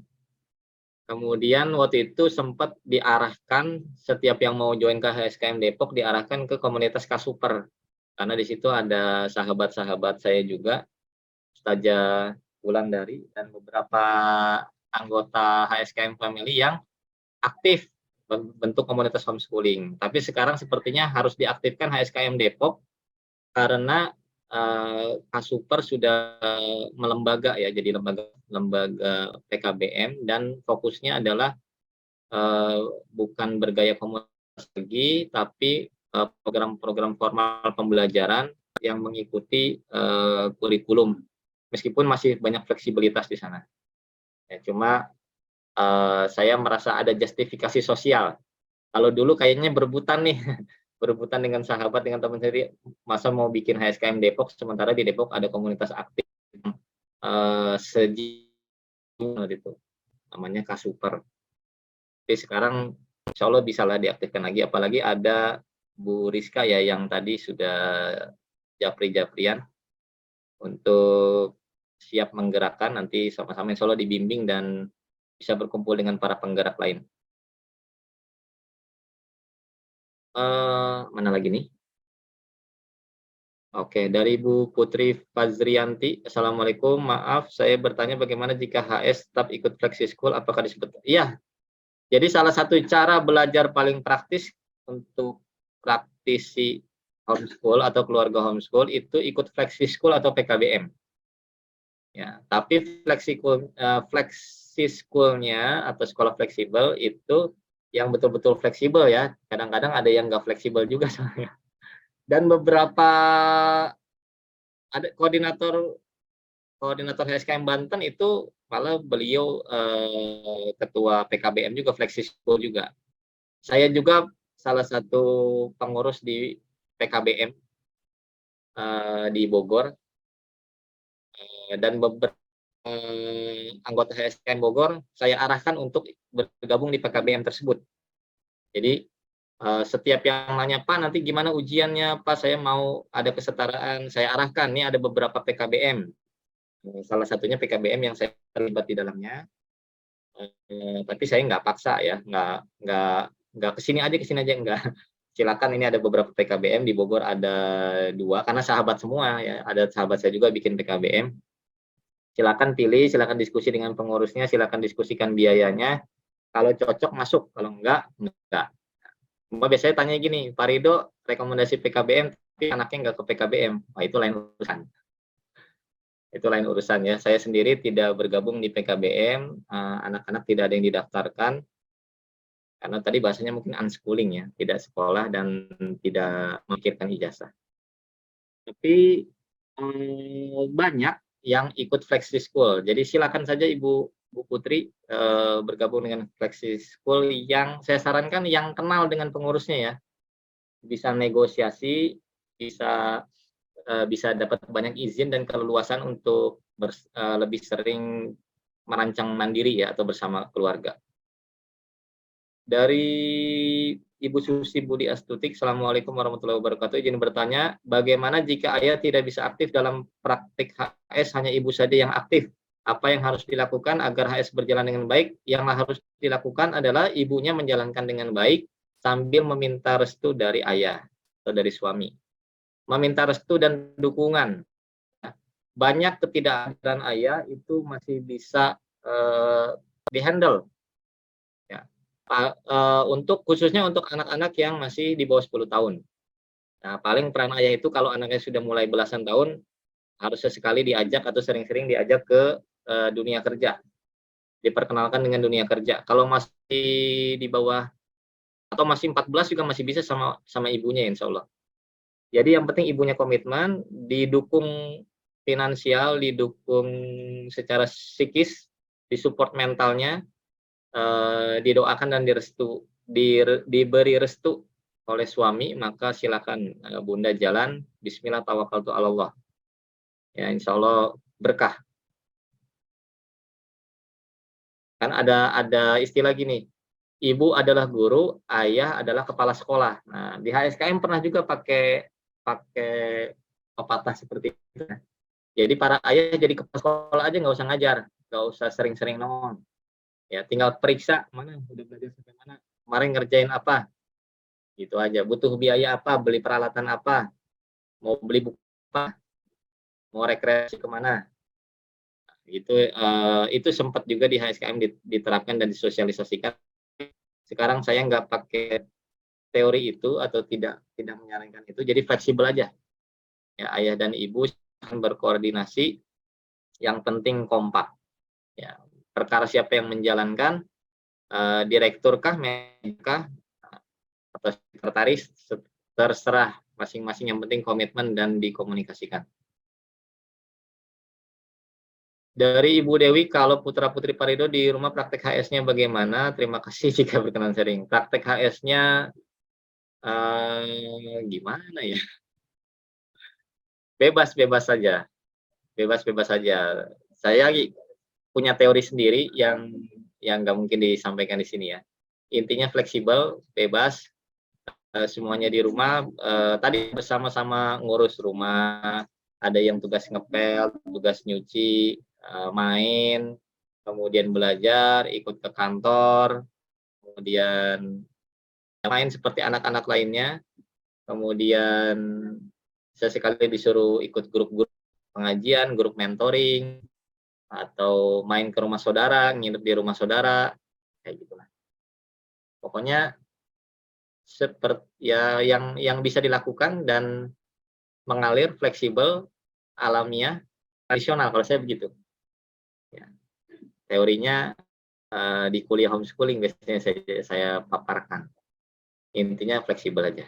Kemudian waktu itu sempat diarahkan setiap yang mau join ke HSKM Depok diarahkan ke komunitas Kasuper, karena di situ ada sahabat-sahabat saya juga, Ustazah Wulandari dan beberapa anggota HSKM Family yang aktif bentuk komunitas homeschooling. Tapi sekarang sepertinya harus diaktifkan HSKM Depok karena Kasuper sudah melembaga ya, jadi lembaga PKBM, dan fokusnya adalah bukan bergaya komunitas lagi, tapi program-program formal pembelajaran yang mengikuti kurikulum, meskipun masih banyak fleksibilitas di sana. Ya, cuma saya merasa ada justifikasi sosial. Kalau dulu kayaknya berebutan nih, berebutan dengan sahabat, dengan teman sendiri, masa mau bikin HSKM Depok, sementara di Depok ada komunitas aktif itu namanya Kasuper. Jadi sekarang insya Allah bisa lah diaktifkan lagi, apalagi ada Bu Rizka ya yang tadi sudah japri-japrian untuk siap menggerakkan, nanti sama-sama insya Allah dibimbing dan bisa berkumpul dengan para penggerak lain. Mana lagi nih? Oke, dari Bu Putri Fazrianti. Assalamualaikum, maaf saya bertanya bagaimana jika HS tetap ikut Flexi School, apakah disebut? Iya, Jadi salah satu cara belajar paling praktis untuk praktisi homeschool atau keluarga homeschool itu ikut flexi school atau PKBM. Ya, tapi flexi school-nya atau sekolah fleksibel itu yang betul-betul fleksibel ya. Kadang-kadang ada yang nggak fleksibel juga soalnya. Dan beberapa ada koordinator HSKM Banten itu malah beliau ketua PKBM juga, flexi school juga. Saya juga salah satu pengurus di PKBM di Bogor, dan beberapa anggota HSKM Bogor saya arahkan untuk bergabung di PKBM tersebut. Jadi setiap yang nanya, Pak nanti gimana ujiannya, Pak saya mau ada kesetaraan, saya arahkan, nih ada beberapa PKBM. Salah satunya PKBM yang saya terlibat di dalamnya, tapi saya nggak paksa ya, nggak kesini aja enggak. Silakan, ini ada beberapa PKBM di Bogor, ada 2 karena sahabat semua ya, ada sahabat saya juga bikin PKBM. Silakan pilih, silakan diskusi dengan pengurusnya, silakan diskusikan biayanya. Kalau cocok masuk, kalau enggak. Mbak biasanya tanya gini, Pak Rido rekomendasi PKBM tapi anaknya enggak ke PKBM. Wah, itu lain urusan. Itu lain urusan ya. Saya sendiri tidak bergabung di PKBM, anak-anak tidak ada yang didaftarkan karena tadi bahasanya mungkin unschooling ya, tidak sekolah dan tidak memikirkan ijazah. Tapi banyak yang ikut flexi school. Jadi silakan saja Bu Putri bergabung dengan flexi school yang saya sarankan yang kenal dengan pengurusnya ya. Bisa negosiasi, bisa dapat banyak izin dan keleluasan untuk lebih sering merancang mandiri ya atau bersama keluarga. Dari Ibu Susi Budi Astutik, Assalamualaikum warahmatullahi wabarakatuh. Izin bertanya, bagaimana jika ayah tidak bisa aktif dalam praktik HS, hanya ibu saja yang aktif? Apa yang harus dilakukan agar HS berjalan dengan baik? Yang harus dilakukan adalah ibunya menjalankan dengan baik sambil meminta restu dari ayah atau dari suami. Meminta restu dan dukungan. Banyak ketidakhadiran ayah itu masih bisa dihandle. Khususnya untuk anak-anak yang masih di bawah 10 tahun. Nah, paling peran ayah itu kalau anaknya sudah mulai belasan tahun, harus sesekali diajak atau sering-sering diajak ke dunia kerja. Diperkenalkan dengan dunia kerja. Kalau masih di bawah atau masih 14 juga masih bisa sama ibunya insya Allah. Jadi yang penting ibunya komitmen, didukung finansial, didukung secara psikis, disupport mentalnya, didoakan dan diberi restu oleh suami, maka silakan Bunda jalan. Bismillah tawakkaltu 'ala Allah. Ya, insya Allah berkah. Kan ada istilah gini, ibu adalah guru, ayah adalah kepala sekolah. Nah, di HSKM pernah juga pakai pepatah seperti itu. Jadi para ayah jadi kepala sekolah aja, nggak usah ngajar, nggak usah sering-sering nongol. Ya, tinggal periksa mana udah belajar sampai mana, kemarin ngerjain apa, gitu aja. Butuh biaya apa, beli peralatan apa, mau beli buku apa, mau rekreasi kemana. Itu sempat juga di HSKM diterapkan dan disosialisasikan. Sekarang saya nggak pakai teori itu atau tidak menyarankan itu, jadi fleksibel aja. Ya, ayah dan ibu akan berkoordinasi, yang penting kompak. Ya, perkara siapa yang menjalankan, direktur kah, manajer kah, atau sekretaris, terserah masing-masing, yang penting komitmen dan dikomunikasikan. Dari Ibu Dewi, kalau putra-putri Pak Rido di rumah praktek HS-nya bagaimana? Terima kasih jika berkenan sharing. Praktek HS-nya gimana ya? Bebas-bebas saja. Bebas-bebas saja. Saya punya teori sendiri yang nggak mungkin disampaikan di sini ya. Intinya fleksibel, bebas, semuanya di rumah. Tadi bersama-sama ngurus rumah, ada yang tugas ngepel, tugas nyuci, main, kemudian belajar, ikut ke kantor, kemudian main seperti anak-anak lainnya, kemudian sesekali disuruh ikut grup-grup pengajian, grup mentoring, atau main ke rumah saudara, nginep di rumah saudara, kayak gitulah. Pokoknya seperti ya yang bisa dilakukan dan mengalir, fleksibel, alamiah, tradisional kalau saya begitu. Ya. Teorinya di kuliah homeschooling biasanya saya paparkan. Intinya fleksibel aja.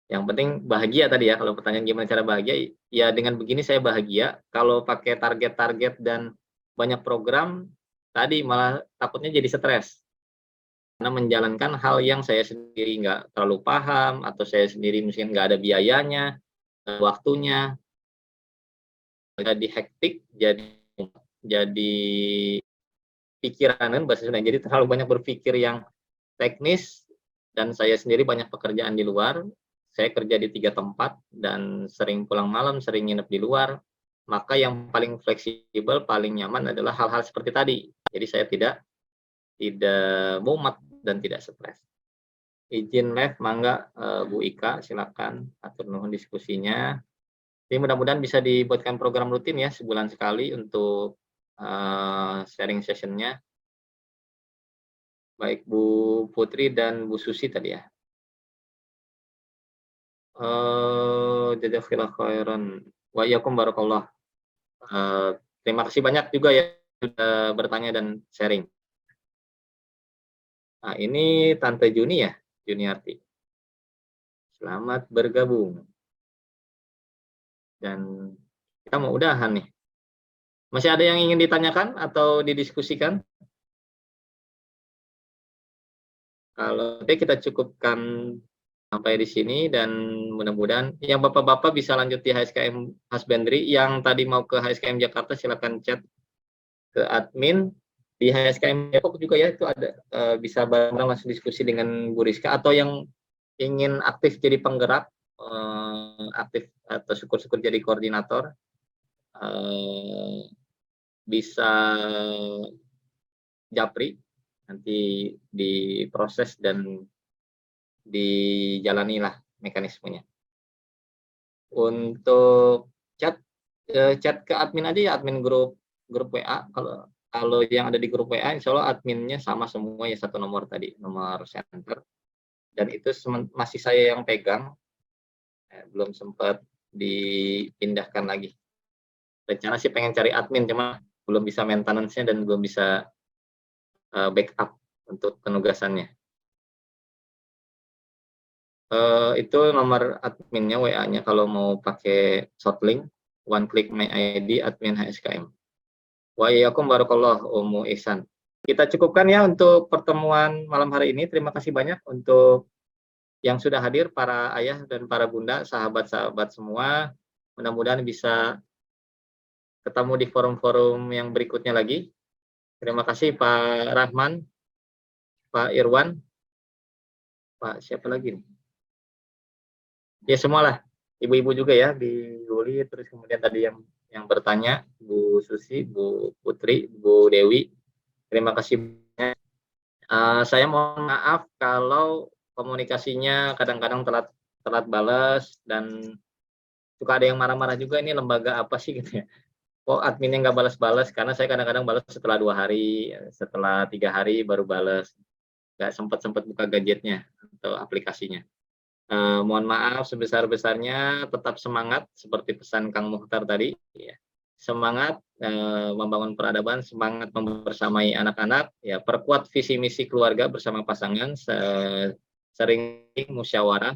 Yang penting bahagia tadi ya. Kalau pertanyaan gimana cara bahagia, ya dengan begini saya bahagia. Kalau pakai target-target dan banyak program, tadi malah takutnya jadi stres. Karena menjalankan hal yang saya sendiri nggak terlalu paham, atau saya sendiri mungkin nggak ada biayanya, waktunya, jadi hektik, jadi pikiran bahasa Sunda, jadi terlalu banyak berpikir yang teknis, dan saya sendiri banyak pekerjaan di luar. Saya kerja di 3 tempat dan sering pulang malam, sering nginep di luar. Maka yang paling fleksibel, paling nyaman adalah hal-hal seperti tadi. Jadi saya tidak mumet dan tidak stres. Izin live, mangga Bu Ika, silakan atur nuhun diskusinya. Jadi mudah-mudahan bisa dibuatkan program rutin ya, sebulan sekali untuk sharing sessionnya. Baik Bu Putri dan Bu Susi tadi ya. Jazakallahu khairan wa iyyakum barakallah. Terima kasih banyak juga ya sudah bertanya dan sharing. Nah, ini Tante Juni ya, Juniarti. Selamat bergabung. Dan kita mau udahan nih. Masih ada yang ingin ditanyakan atau didiskusikan? Kalau kita cukupkan sampai di sini, dan mudah-mudahan yang bapak-bapak bisa lanjut di HSKM Hasbandri. Yang tadi mau ke HSKM Jakarta silakan chat ke admin. Di HSKM Depok juga ya, itu ada bisa bareng langsung diskusi dengan Bu Rizka, atau yang ingin aktif jadi penggerak, aktif atau syukur-syukur jadi koordinator, bisa japri, nanti diproses dan dijalanilah mekanismenya. Untuk chat ke admin aja ya, admin grup WA. Kalau yang ada di grup WA, insya Allah adminnya sama semua ya, satu nomor tadi, nomor center. Dan itu masih saya yang pegang, belum sempat dipindahkan lagi. Rencana sih pengen cari admin, cuma belum bisa maintenance-nya dan belum bisa backup untuk penugasannya. Itu nomor adminnya, WA-nya kalau mau pakai shortlink, one click my ID admin HSKM. Wa iyyakum barakallah Umu Ihsan. Kita cukupkan ya untuk pertemuan malam hari ini. Terima kasih banyak untuk yang sudah hadir, para ayah dan para bunda, sahabat-sahabat semua. Mudah-mudahan bisa ketemu di forum-forum yang berikutnya lagi. Terima kasih Pak Rahman, Pak Irwan, Pak siapa lagi nih? Ya semualah, ibu-ibu juga ya, di Yuli, terus kemudian tadi yang bertanya, Bu Susi, Bu Putri, Bu Dewi. Terima kasih banyak. Saya mohon maaf kalau komunikasinya kadang-kadang telat balas, dan suka ada yang marah-marah juga, ini lembaga apa sih gitu ya. Kok adminnya nggak balas-balas, karena saya kadang-kadang balas setelah 2 hari, setelah 3 hari baru balas. Nggak sempat buka gadgetnya atau aplikasinya. Mohon maaf sebesar-besarnya, tetap semangat seperti pesan Kang Muhtar tadi ya. Semangat membangun peradaban, semangat membersamai anak-anak ya, perkuat visi misi keluarga bersama pasangan, sering musyawarah,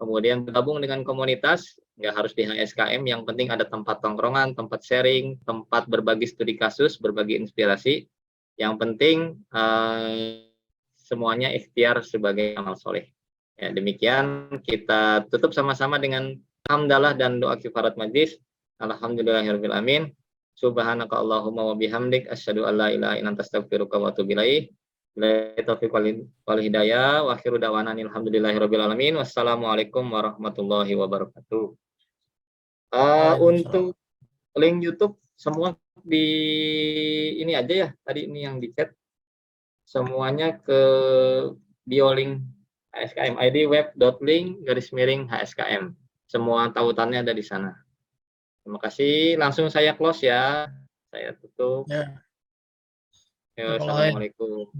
kemudian bergabung dengan komunitas, nggak harus di HSKM, yang penting ada tempat tongkrongan, tempat sharing, tempat berbagi studi kasus, berbagi inspirasi. Yang penting semuanya ikhtiar sebagai amal soleh. Ya, demikian kita tutup sama-sama dengan hamdalah dan doa kifarat majlis. Alhamdulillahirabbil alamin. Subhanaka Allahumma wa bihamdik asyhadu an la ilaha illa anta astaghfiruka wa atubu ilaik. Billahi taufiq wal hidayah wa akhiru da'wana alhamdulillahirabbil alamin. Wassalamualaikum warahmatullahi wabarakatuh. Untuk link YouTube semua di ini aja ya. Tadi ini yang di chat. Semuanya ke biolink HSKM, ID web.link_HSKM. Semua tautannya ada di sana. Terima kasih. Langsung saya close ya. Saya tutup. Ya. Assalamualaikum.